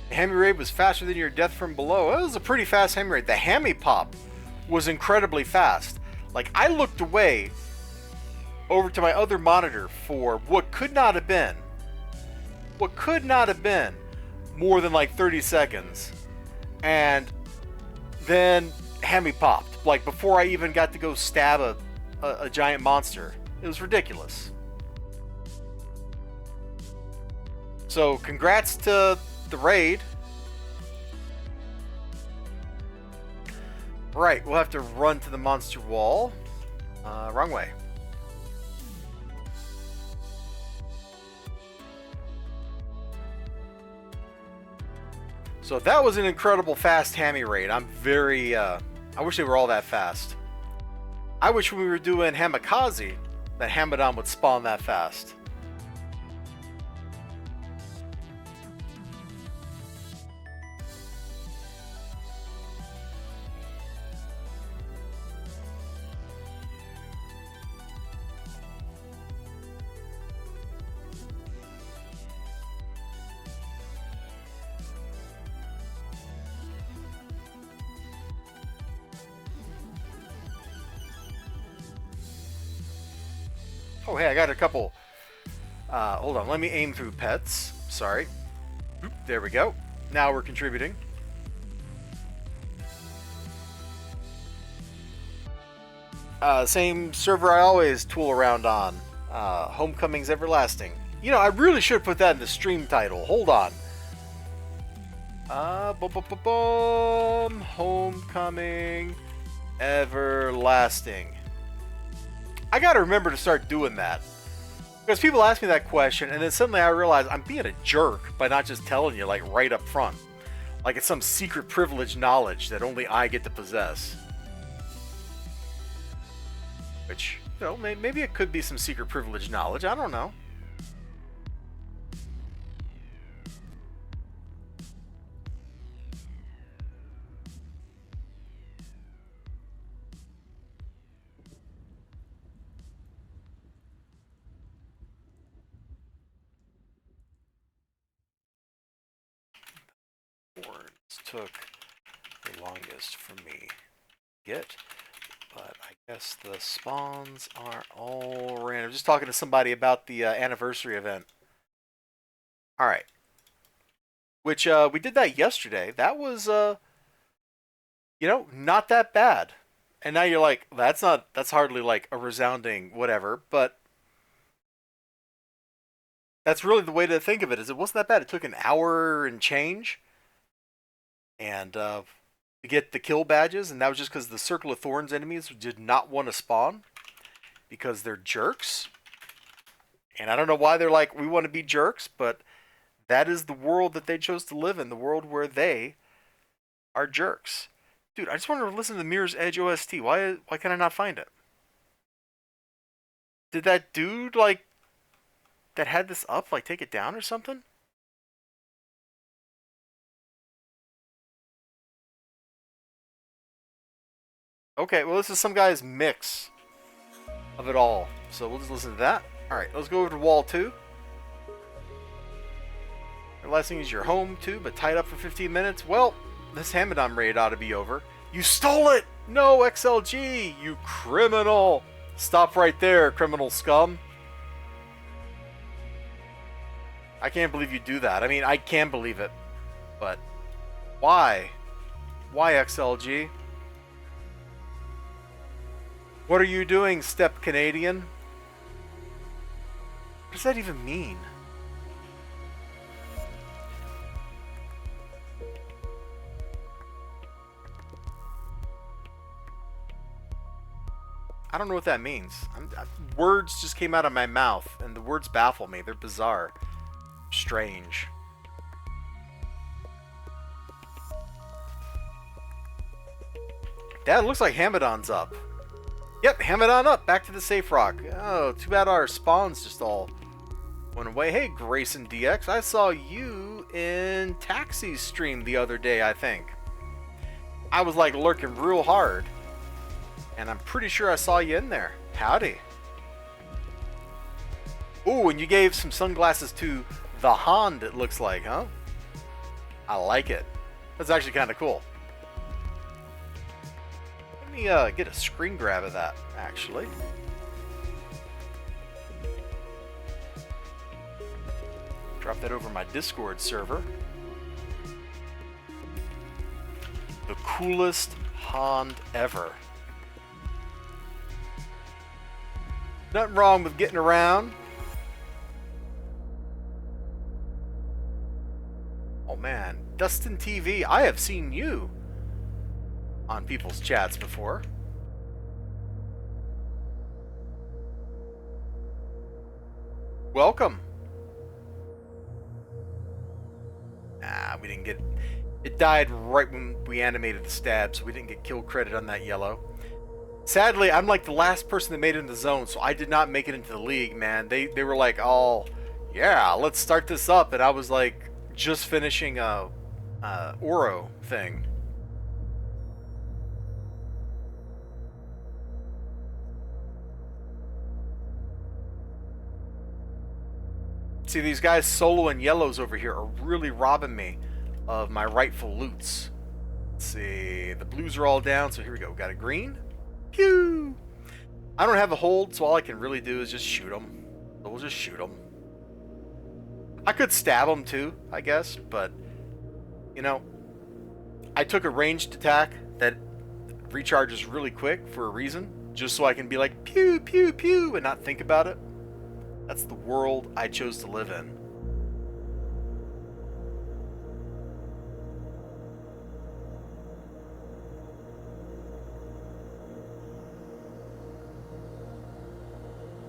The Hammy Raid was faster than your death from below. That was a pretty fast Hammy Raid. The Hammy Pop was incredibly fast. Like, I looked away over to my other monitor for what could not have been more than like 30 seconds, and then Hammy popped, like before I even got to go stab a giant monster. It was ridiculous. So congrats to the raid. Right, we'll have to run to the monster wall. Wrong way. So that was an incredible fast Hammy raid. I'm very, I wish they were all that fast. I wish when we were doing Hamikaze that Hamadon would spawn that fast. Oh, hey, I got a couple. Hold on, let me aim through pets. Sorry. Oop, there we go. Now we're contributing. Same server I always tool around on. Homecoming's Everlasting. You know, I really should put that in the stream title. Hold on. Homecoming Everlasting. I gotta remember to start doing that. Because people ask me that question, and then suddenly I realize I'm being a jerk by not just telling you, like, right up front. Like it's some secret privileged knowledge that only I get to possess. Which, you know, maybe it could be some secret privileged knowledge. I don't know. Took the longest for me to get, but I guess the spawns are all random. Just talking to somebody about the anniversary event. All right, which we did that yesterday. That was you know, not that bad. And now you're like, that's hardly like a resounding whatever, but that's really the way to think of it. Is it wasn't that bad. It took an hour and change. And to get the kill badges, and that was just because the Circle of Thorns enemies did not want to spawn because they're jerks. And I don't know why they're like, we want to be jerks, but That is the world that they chose to live in, the world where they are jerks. Dude, I just wanted to listen to the Mirror's Edge OST. Why can I not find it? Did that dude, like, that had this up, like, take it down or something? Okay, well, this is some guy's mix of it all. So we'll just listen to that. Alright, let's go over to wall 2. The last thing is your home too, but tied up for 15 minutes. Well, this Hamadon raid ought to be over. You stole it! No, XLG! You criminal! Stop right there, criminal scum. I can't believe you do that. I mean, I can believe it. But why? Why, XLG? What are you doing, Step Canadian? What does that even mean? I don't know what that means. Words just came out of my mouth, and the words baffle me. They're bizarre. Strange. Dad, looks like Hamadon's up. Yep, Hamadon up. Back to the safe rock. Oh, too bad our spawns just all went away. Hey, Grayson DX, I saw you in Taxi's stream the other day, I think. I was like lurking real hard. And I'm pretty sure I saw you in there. Howdy. Ooh, and you gave some sunglasses to the Hond, it looks like, huh? I like it. That's actually kind of cool. Let me get a screen grab of that, actually. Drop that over my Discord server. The coolest Hond ever. Nothing wrong with getting around. Oh man, Dustin TV, I have seen you on people's chats before. Welcome. Nah, we didn't get... It died right when we animated the stab, so we didn't get kill credit on that yellow. Sadly, I'm like the last person that made it in the zone, so I did not make it into the league, man. They were like, oh, yeah, let's start this up. And I was like, just finishing a Oro thing. See, these guys solo and yellows over here are really robbing me of my rightful loots. Let's see, the blues are all down, so here we go. Got a green. Pew! I don't have a hold, so all I can really do is just shoot them. So we'll just shoot them. I could stab them too, I guess, but, you know, I took a ranged attack that recharges really quick for a reason, just so I can be like, pew, pew, pew, and not think about it. That's the world I chose to live in.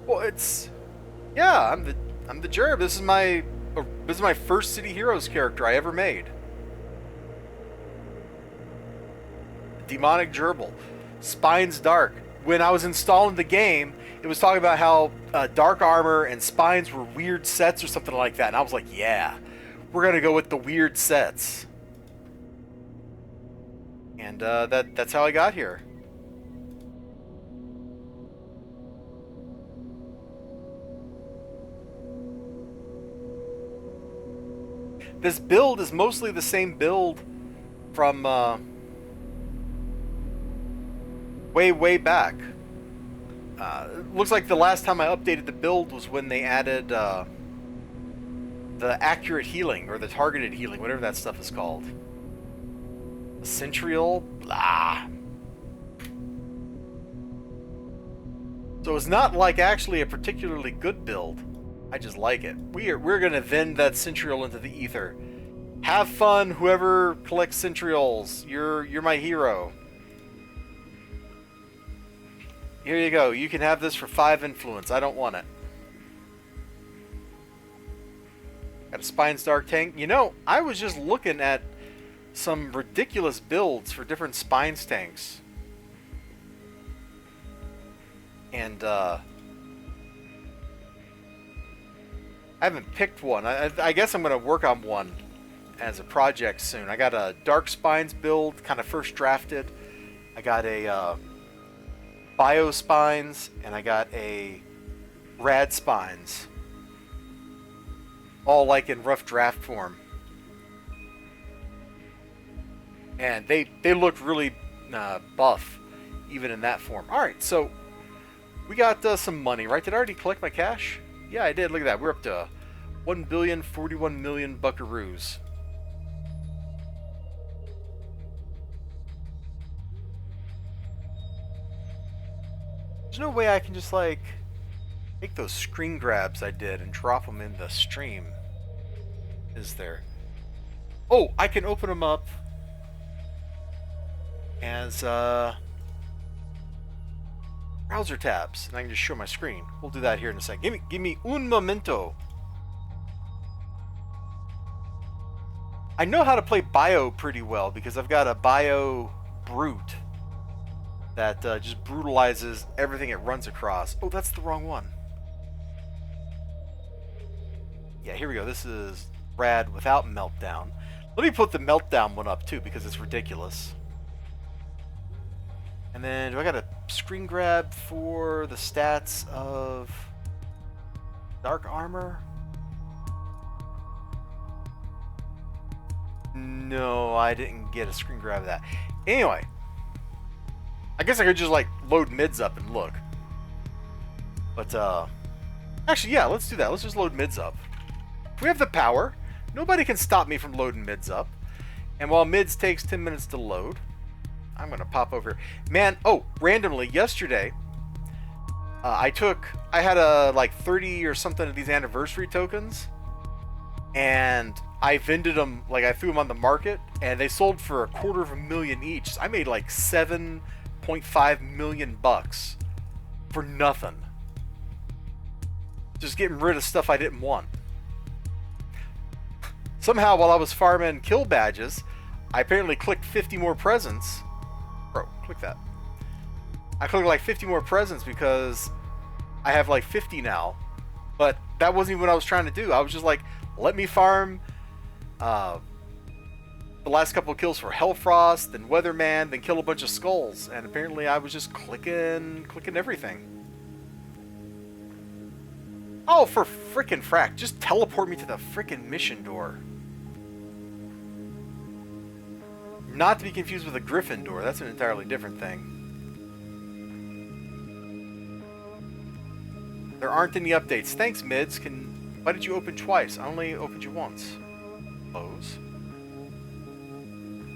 Well, it's... Yeah, I'm the Gerb. This is my first City Heroes character I ever made. Demonic Gerbil. Spines Dark. When I was installing the game, it was talking about how Dark Armor and Spines were weird sets or something like that. And I was like, yeah, we're going to go with the weird sets. And that's how I got here. This build is mostly the same build from way back. Looks like the last time I updated the build was when they added the accurate healing, or the targeted healing, whatever that stuff is called. The Centrial? Blah. So it's not like actually a particularly good build. I just like it. We're gonna vend that Centrial into the ether. Have fun, whoever collects Centrials. You're my hero. Here you go. You can have this for 5 influence. I don't want it. Got a Spine's Dark tank. You know, I was just looking at some ridiculous builds for different Spines tanks. And, I haven't picked one. I guess I'm going to work on one as a project soon. I got a Dark Spines build, kind of first drafted. I got a Bio Spines, and I got a Rad Spines. All like in rough draft form. And they looked really buff, even in that form. Alright, so we got some money, right? Did I already collect my cash? Yeah, I did. Look at that. We're up to 1,041,000,000 buckaroos. There's no way I can just, like, take those screen grabs I did and drop them in the stream. Is there? Oh, I can open them up as browser tabs, and I can just show my screen. We'll do that here in a second. Give me un momento. I know how to play Bio pretty well because I've got a Bio Brute that just brutalizes everything it runs across. Oh, that's the wrong one. Yeah, here we go. This is Rad without Meltdown. Let me put the Meltdown one up too because it's ridiculous. And then, do I got a screen grab for the stats of Dark Armor? No, I didn't get a screen grab of that. Anyway, I guess I could just like load mids up and look. But actually, yeah, let's do that. Let's just load mids up. We have the power. Nobody can stop me from loading mids up. And while mids takes 10 minutes to load, I'm gonna pop over. Man, oh, randomly yesterday, I had a like 30 or something of these anniversary tokens, and I vended them, like I threw them on the market, and they sold for $250,000 each. So I made like 7.5 million bucks for nothing. Just getting rid of stuff I didn't want. Somehow, while I was farming kill badges, I apparently clicked 50 more presents. Bro, click that. I clicked like 50 more presents because I have like 50 now. But that wasn't even what I was trying to do. I was just like, let me farm the last couple of kills for Hellfrost, then Weatherman, then kill a bunch of skulls. And apparently I was just clicking everything. Oh, for frickin' frack. Just teleport me to the frickin' mission door. Not to be confused with a Griffin door. That's an entirely different thing. There aren't any updates. Thanks, mids. Why did you open twice? I only opened you once. Close.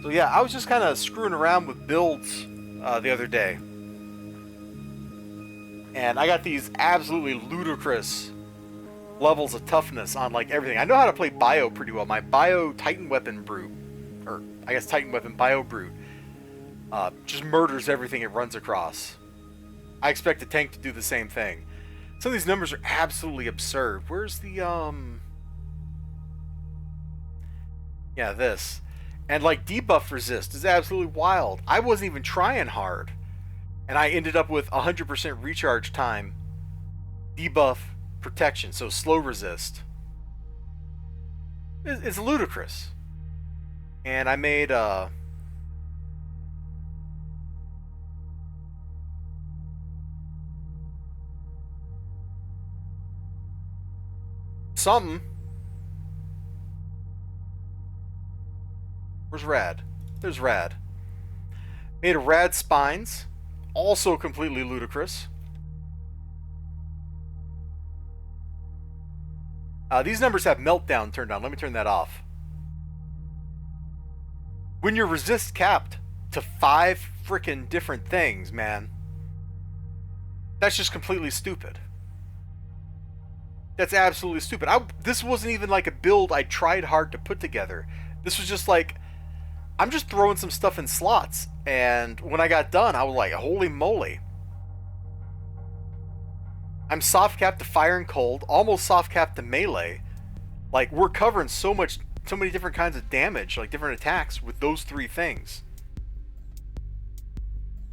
So yeah, I was just kind of screwing around with builds the other day. And I got these absolutely ludicrous levels of toughness on like everything. I know how to play Bio pretty well. My Bio Titan Weapon Brute, or I guess Titan Weapon Bio Brute, just murders everything it runs across. I expect the tank to do the same thing. Some of these numbers are absolutely absurd. Where's the, yeah, this. And, like, debuff resist is absolutely wild. I wasn't even trying hard. And I ended up with 100% recharge time, debuff protection, so slow resist. It's ludicrous. And I made, something. Where's Rad? There's Rad. Made a Rad Spines. Also completely ludicrous. These numbers have Meltdown turned on. Let me turn that off. When you're resist capped to 5 frickin' different things, man, that's just completely stupid. That's absolutely stupid. This wasn't even like a build I tried hard to put together. This was just like, I'm just throwing some stuff in slots. And when I got done, I was like, holy moly. I'm soft capped to fire and cold, almost soft capped to melee. Like, we're covering so many different kinds of damage, like different attacks with those 3 things.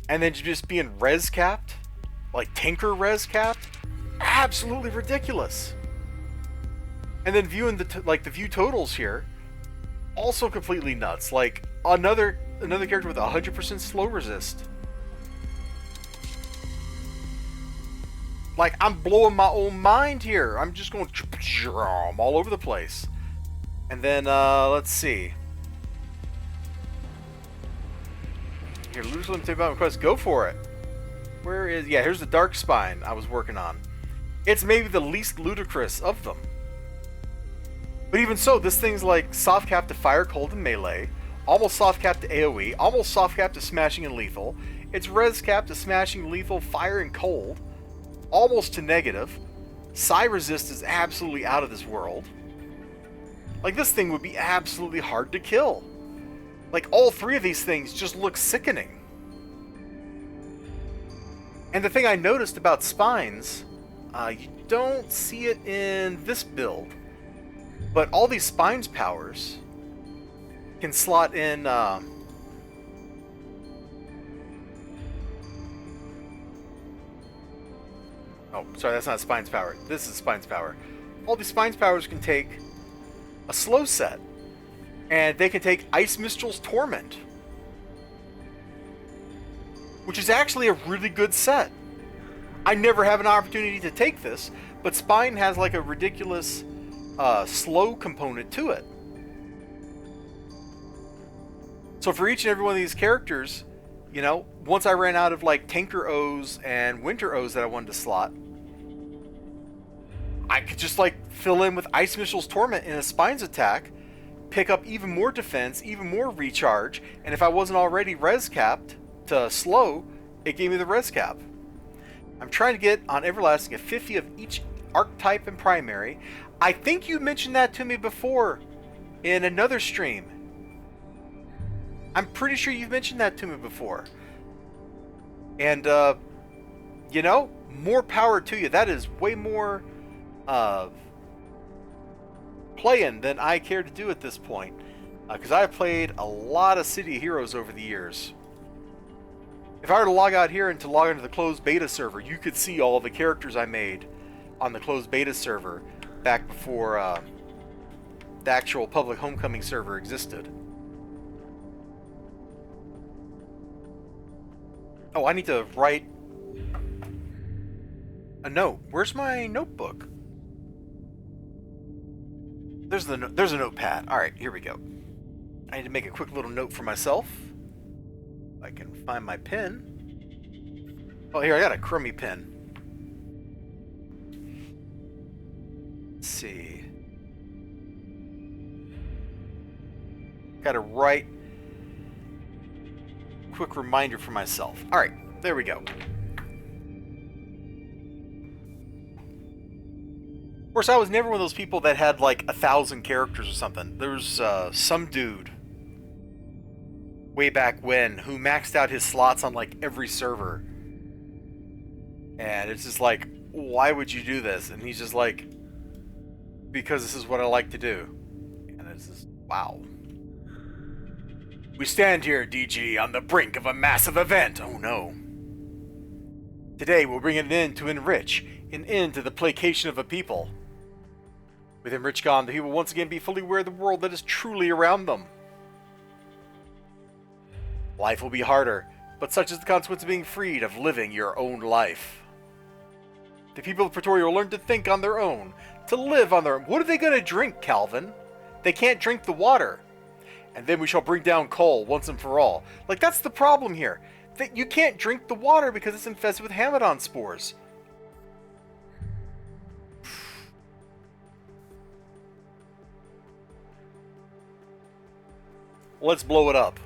And then just being res capped, like tanker res capped, absolutely ridiculous. And then viewing the view totals here, also completely nuts. Like another character with 100% slow resist. Like, I'm blowing my own mind here. I'm just going all over the place. And then, let's see. Here, lose limited about request. Go for it. Where is... Yeah, here's the Dark Spine I was working on. It's maybe the least ludicrous of them. But even so, this thing's like soft cap to fire, cold, and melee. Almost soft cap to AoE. Almost soft cap to smashing and lethal. It's res cap to smashing, lethal, fire, and cold. Almost to negative. Psi resist is absolutely out of this world. Like, this thing would be absolutely hard to kill. Like, all 3 of these things just look sickening. And the thing I noticed about spines, you don't see it in this build, but all these spines powers can slot in... Oh, sorry, that's not Spine's power. This is Spine's power. All these Spine's powers can take a slow set. And they can take Ice Mistral's Torment. Which is actually a really good set. I never have an opportunity to take this, but Spine has like a ridiculous slow component to it. So for each and every one of these characters, you know, once I ran out of like Tanker O's and Winter O's that I wanted to slot, I could just like fill in with Ice Mistral's Torment in a Spine's attack, pick up even more defense, even more recharge, and if I wasn't already res capped to slow, it gave me the res cap. I'm trying to get on Everlasting a 50 of each archetype and primary. I think you mentioned that to me before in another stream. I'm pretty sure you've mentioned that to me before. And, you know, more power to you. That is way more playing than I care to do at this point. Because I've played a lot of City of Heroes over the years. If I were to log out here and to log into the closed beta server, you could see all the characters I made on the closed beta server back before the actual public homecoming server existed. Oh, I need to write a note. Where's my notebook? There's a notepad. All right, here we go. I need to make a quick little note for myself. If I can find my pen. Oh, here, I got a crummy pen. Let's see. Got to write a quick reminder for myself. All right, there we go. Of course, I was never one of those people that had like 1,000 characters or something. There was some dude way back when who maxed out his slots on like every server. And it's just like, why would you do this? And he's just like, because this is what I like to do. And it's just, wow. We stand here, DG, on the brink of a massive event. Oh no. Today we'll bring an end to enrich, an end to the placation of a people. With Enrich gone, the people will once again be fully aware of the world that is truly around them. Life will be harder, but such is the consequence of being freed, of living your own life. The people of Pretoria will learn to think on their own, to live on their own. What are they going to drink, Calvin? They can't drink the water. And then we shall bring down Cole once and for all. Like, that's the problem here. That you can't drink the water because it's infested with Hamadon spores. Let's blow it up.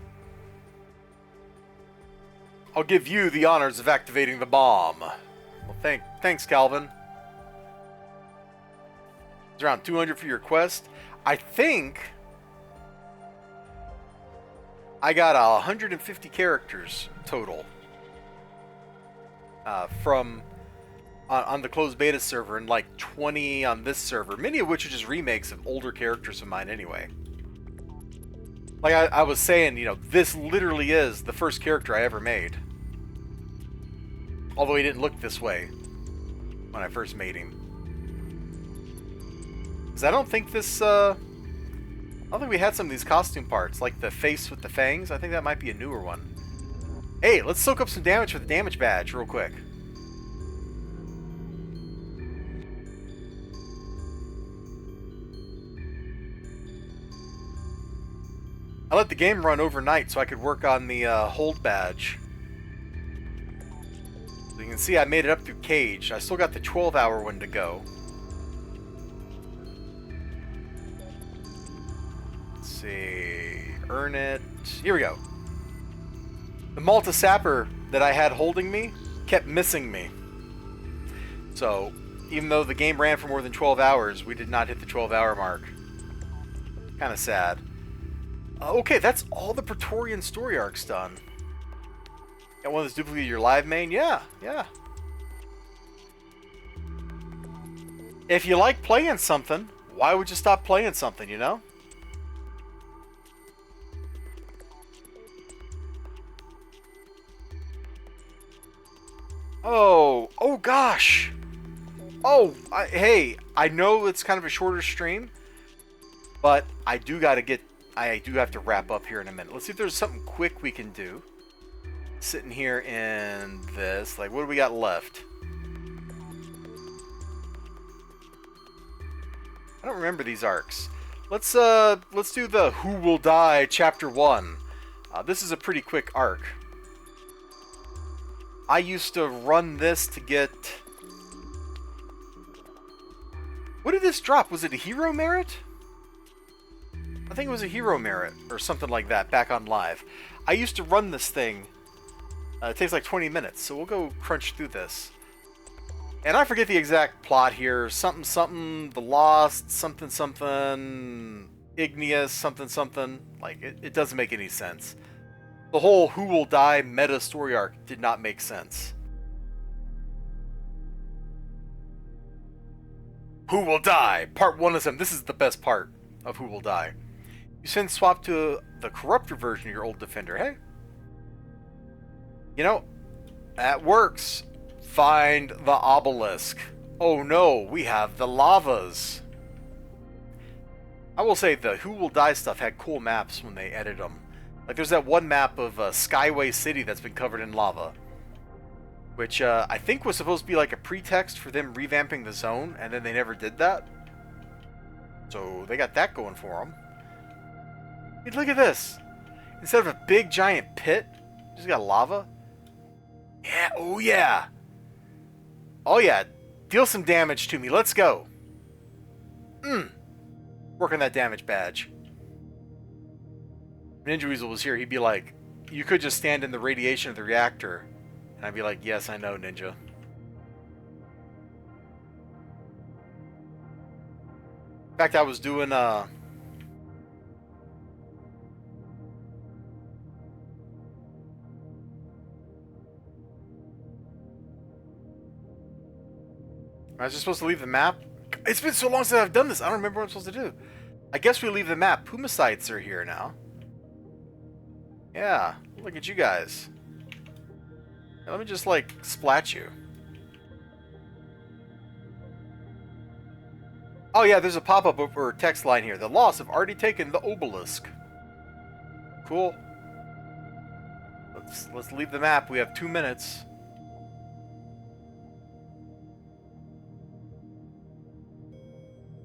I'll give you the honors of activating the bomb. Well, thanks, Calvin. It's around 200 for your quest. I think I got 150 characters total from on the closed beta server and like 20 on this server, many of which are just remakes of older characters of mine anyway. Like I was saying, you know, this literally is the first character I ever made. Although he didn't look this way when I first made him. Because I don't think this, I don't think we had some of these costume parts, like the face with the fangs. I think that might be a newer one. Hey, let's soak up some damage for the damage badge real quick. I let the game run overnight so I could work on the hold badge. So you can see I made it up through Cage. I still got the 12-hour one to go. Let's see. Earn it. Here we go. The Malta Sapper that I had holding me kept missing me. So, even though the game ran for more than 12 hours, we did not hit the 12-hour mark. Kind of sad. Okay, that's all the Praetorian story arcs done. Got one that's duplicated your live main? Yeah, yeah. If you like playing something, why would you stop playing something, you know? Oh gosh. Hey, I know it's kind of a shorter stream, but I do have to wrap up here in a minute. Let's see if there's something quick we can do. Sitting here in this, like, what do we got left? I don't remember these arcs. Let's do the Who Will Die Chapter 1. This is a pretty quick arc. I used to run this to get... What did this drop? Was it a hero merit? I think it was a hero merit or something like that back on live. I used to run this thing. It takes like 20 minutes, so we'll go crunch through this. And I forget the exact plot here. Something, something, the Lost, something, something, Igneous, something, something. Like, it doesn't make any sense. The whole Who Will Die meta story arc did not make sense. Who Will Die? Part 1 of 7. This is the best part of Who Will Die. You send swap to the corruptor version of your old defender. Hey. You know, that works. Find the obelisk. Oh no, we have the lavas. I will say the Who Will Die stuff had cool maps when they edited them. Like there's that one map of Skyway City that's been covered in lava. Which I think was supposed to be like a pretext for them revamping the zone, and then they never did that. So they got that going for them. Hey, look at this. Instead of a big giant pit, just got lava. Yeah, oh yeah. Oh yeah, deal some damage to me. Let's go. Work on that damage badge. If Ninja Weasel was here, he'd be like, you could just stand in the radiation of the reactor. And I'd be like, yes, I know, Ninja. In fact, I was doing, I was just supposed to leave the map? It's been so long since I've done this. I don't remember what I'm supposed to do. I guess we leave the map. Pumicites are here now. Yeah, look at you guys. Now, let me just, like, splat you. Oh yeah, there's a pop-up or text line here. The Lost have already taken the obelisk. Cool. Let's leave the map. We have 2 minutes.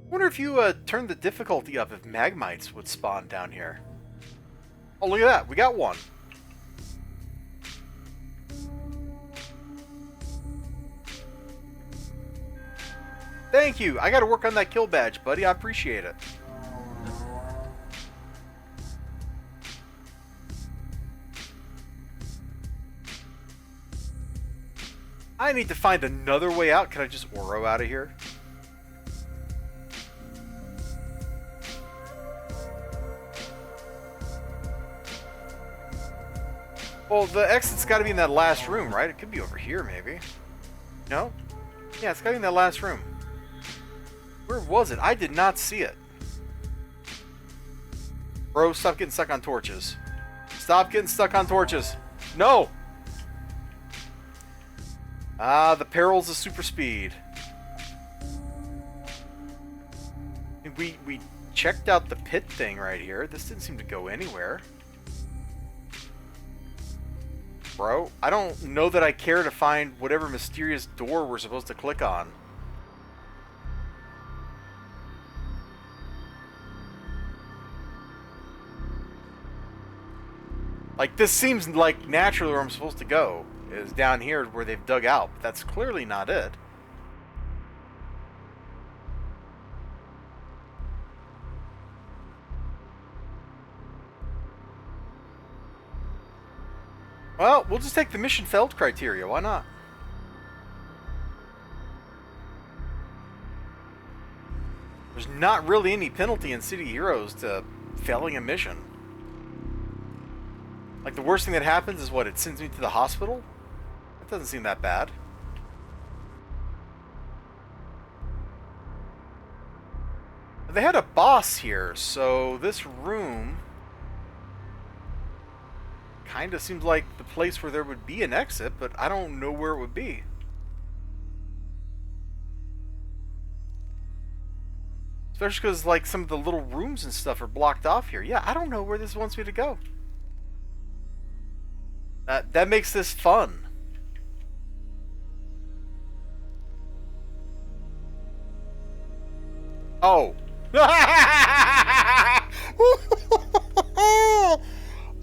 I wonder if you turned the difficulty up if magmites would spawn down here. Oh, look at that. We got one. Thank you. I got to work on that kill badge, buddy. I appreciate it. I need to find another way out. Can I just Oro out of here? Well, the exit's got to be in that last room, right? It could be over here, maybe. No? Yeah, it's got in that last room. Where was it? I did not see it. Bro, stop getting stuck on torches. Stop getting stuck on torches. No! Ah, the perils of super speed. We checked out the pit thing right here. This didn't seem to go anywhere. Bro, I don't know that I care to find whatever mysterious door we're supposed to click on. Like, this seems like naturally where I'm supposed to go. Is down here where they've dug out. But that's clearly not it. Well, we'll just take the mission failed criteria. Why not? There's not really any penalty in City Heroes to failing a mission. Like, the worst thing that happens is what? It sends me to the hospital? That doesn't seem that bad. They had a boss here, so this room kind of seems like the place where there would be an exit, but I don't know where it would be. Especially because, like, some of the little rooms and stuff are blocked off here. Yeah, I don't know where this wants me to go. That makes this fun. Oh.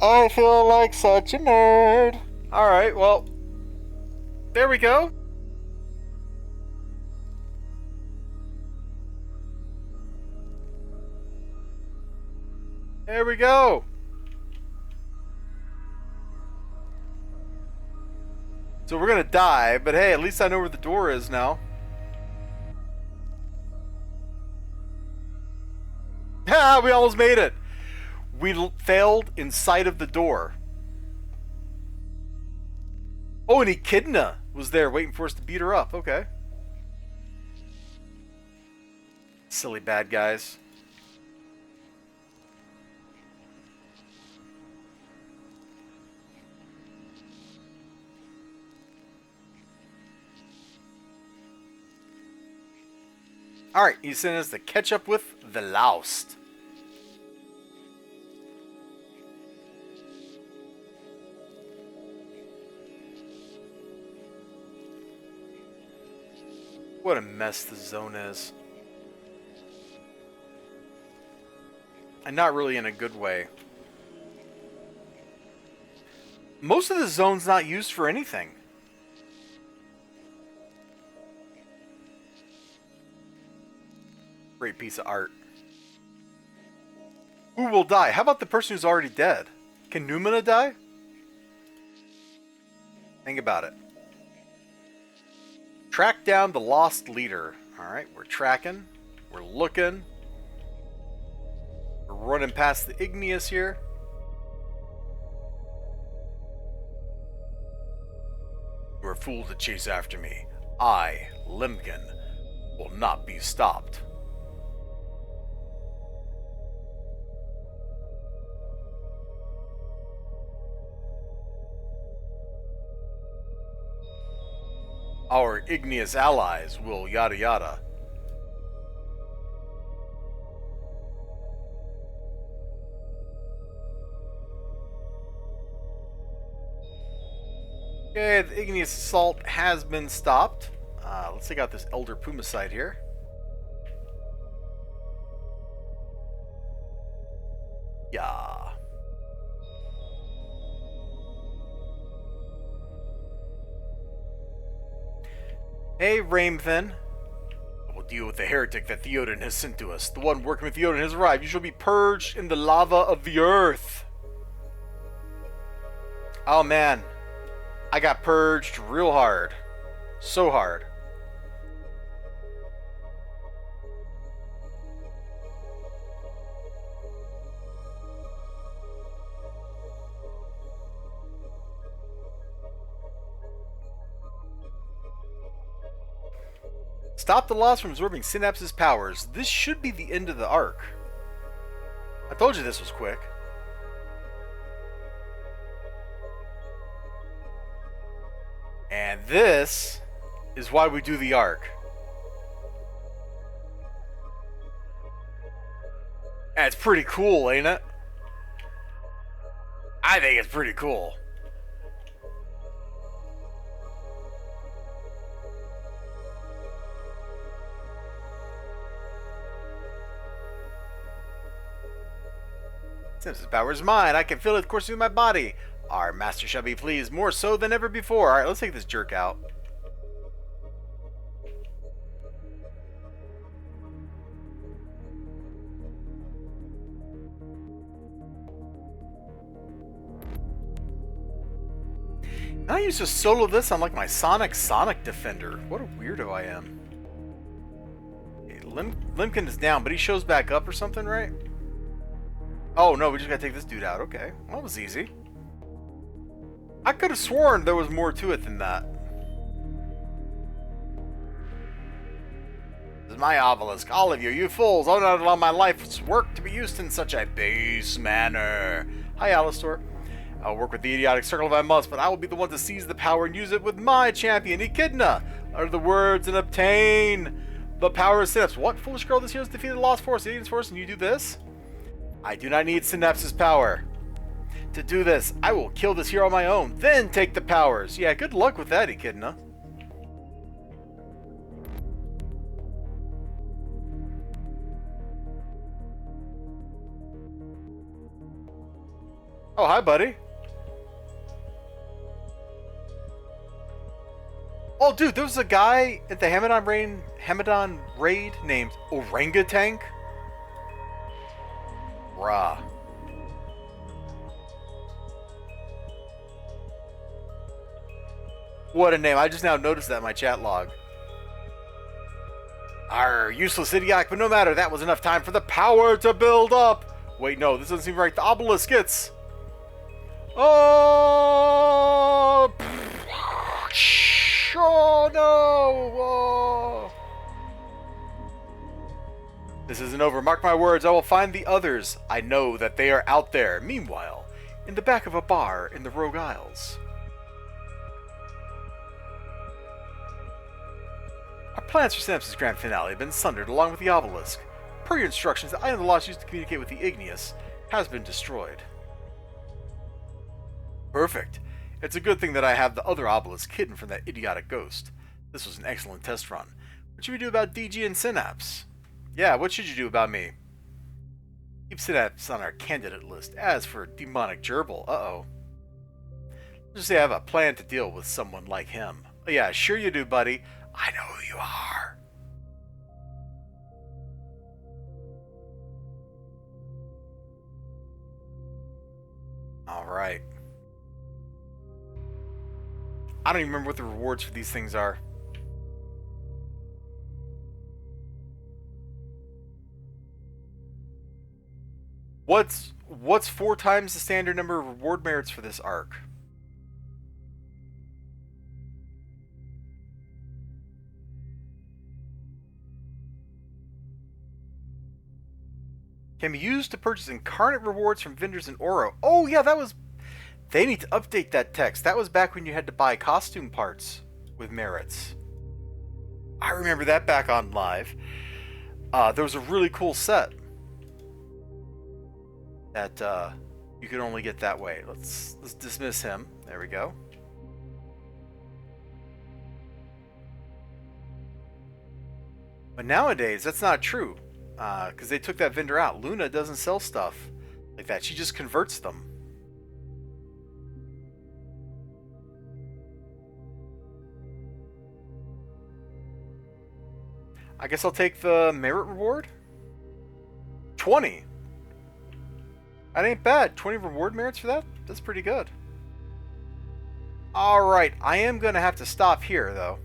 I feel like such a nerd. Alright, well, there we go. There we go. So we're gonna die, but hey, at least I know where the door is now. Ha! We almost made it. We failed in sight of the door. Oh, and Echidna was there waiting for us to beat her up. Okay. Silly bad guys. Alright, he sent us to catch up with the Lost. What a mess the zone is. And not really in a good way. Most of the zone's not used for anything. Great piece of art. Who will die? How about the person who's already dead? Can Numina die? Think about it. Track down the lost leader. Alright, we're tracking. We're looking. We're running past the Igneous here. You are a fool to chase after me. I, Limkin, will not be stopped. Our igneous allies will yada yada. Okay, the igneous assault has been stopped. Let's take out this Elder Pumicide here. Yeah. Hey, Raimfin. I will deal with the heretic that Theoden has sent to us. The one working with Theoden has arrived. You shall be purged in the lava of the earth. Oh, man. I got purged real hard. So hard. Stop the loss from absorbing Synapse's powers. This should be the end of the arc. I told you this was quick. And this is why we do the arc. And it's pretty cool, ain't it? I think it's pretty cool. Synapse's power is mine. I can feel it coursing through my body. Our master shall be pleased, more so than ever before. Alright, let's take this jerk out. I used to solo this on like my Sonic Defender. What a weirdo I am. Okay, Limkin is down, but he shows back up or something, right? Oh no, we just gotta take this dude out. Okay, well, that was easy. I could have sworn there was more to it than that. This is my obelisk. All of you, you fools, I'll not allow my life's work to be used in such a base manner. Hi, Alistor. I'll work with the idiotic circle if I must, but I will be the one to seize the power and use it with my champion, Echidna. Utter the words and obtain the power of Synapse. What? Foolish girl, this hero has defeated the Lost Force, the Alien's Force, and you do this? I do not need Synapse's power. To do this, I will kill this hero on my own, then take the powers. Yeah, good luck with that, Echidna. Oh, hi, buddy. Oh, dude, there was a guy at the Hamadon raid named Orangutank. Bruh. What a name. I just now noticed that in my chat log. Arr, useless idiotic, but no matter. That was enough time for the power to build up. Wait, no, this doesn't seem right. The obelisk hits. Oh! Oh, no! Oh. This isn't over. Mark my words. I will find the others. I know that they are out there. Meanwhile, in the back of a bar in the Rogue Isles. Our plans for Synapse's grand finale have been sundered along with the obelisk. Per your instructions, the item the Lost used to communicate with the Igneous has been destroyed. Perfect. It's a good thing that I have the other obelisk hidden from that idiotic ghost. This was an excellent test run. What should we do about DG and Synapse? Yeah, what should you do about me? Keep Synapse on our candidate list. As for demonic gerbil, uh-oh. Just say I have a plan to deal with someone like him. Oh, yeah, sure you do, buddy. I know who you are. Alright. I don't even remember what the rewards for these things are. What's 4 times the standard number of reward merits for this arc? Can be used to purchase incarnate rewards from vendors in Oro. Oh yeah, that was... They need to update that text. That was back when you had to buy costume parts with merits. I remember that back on live. There was a really cool set that you could only get that way. Let's dismiss him. There we go. But nowadays, that's not true. Because they took that vendor out. Luna doesn't sell stuff like that. She just converts them. I guess I'll take the merit reward. 20. That ain't bad. 20 reward merits for that? That's pretty good. Alright, I am going to have to stop here, though.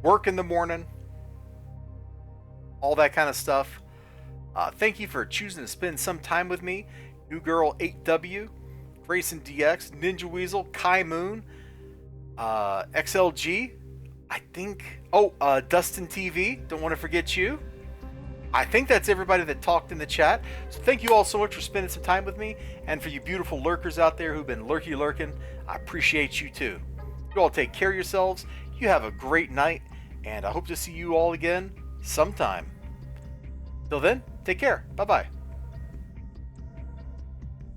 Work in the morning. All that kind of stuff. Thank you for choosing to spend some time with me. New Girl 8W, Grayson DX, Ninja Weasel, Kai Moon, XLG. I think. Oh, Dustin TV. Don't want to forget you. I think that's everybody that talked in the chat. So thank you all so much for spending some time with me, and for you beautiful lurkers out there who've been lurking, I appreciate you too. You all take care of yourselves. You have a great night, and I hope to see you all again sometime. Till then, take care. Bye bye.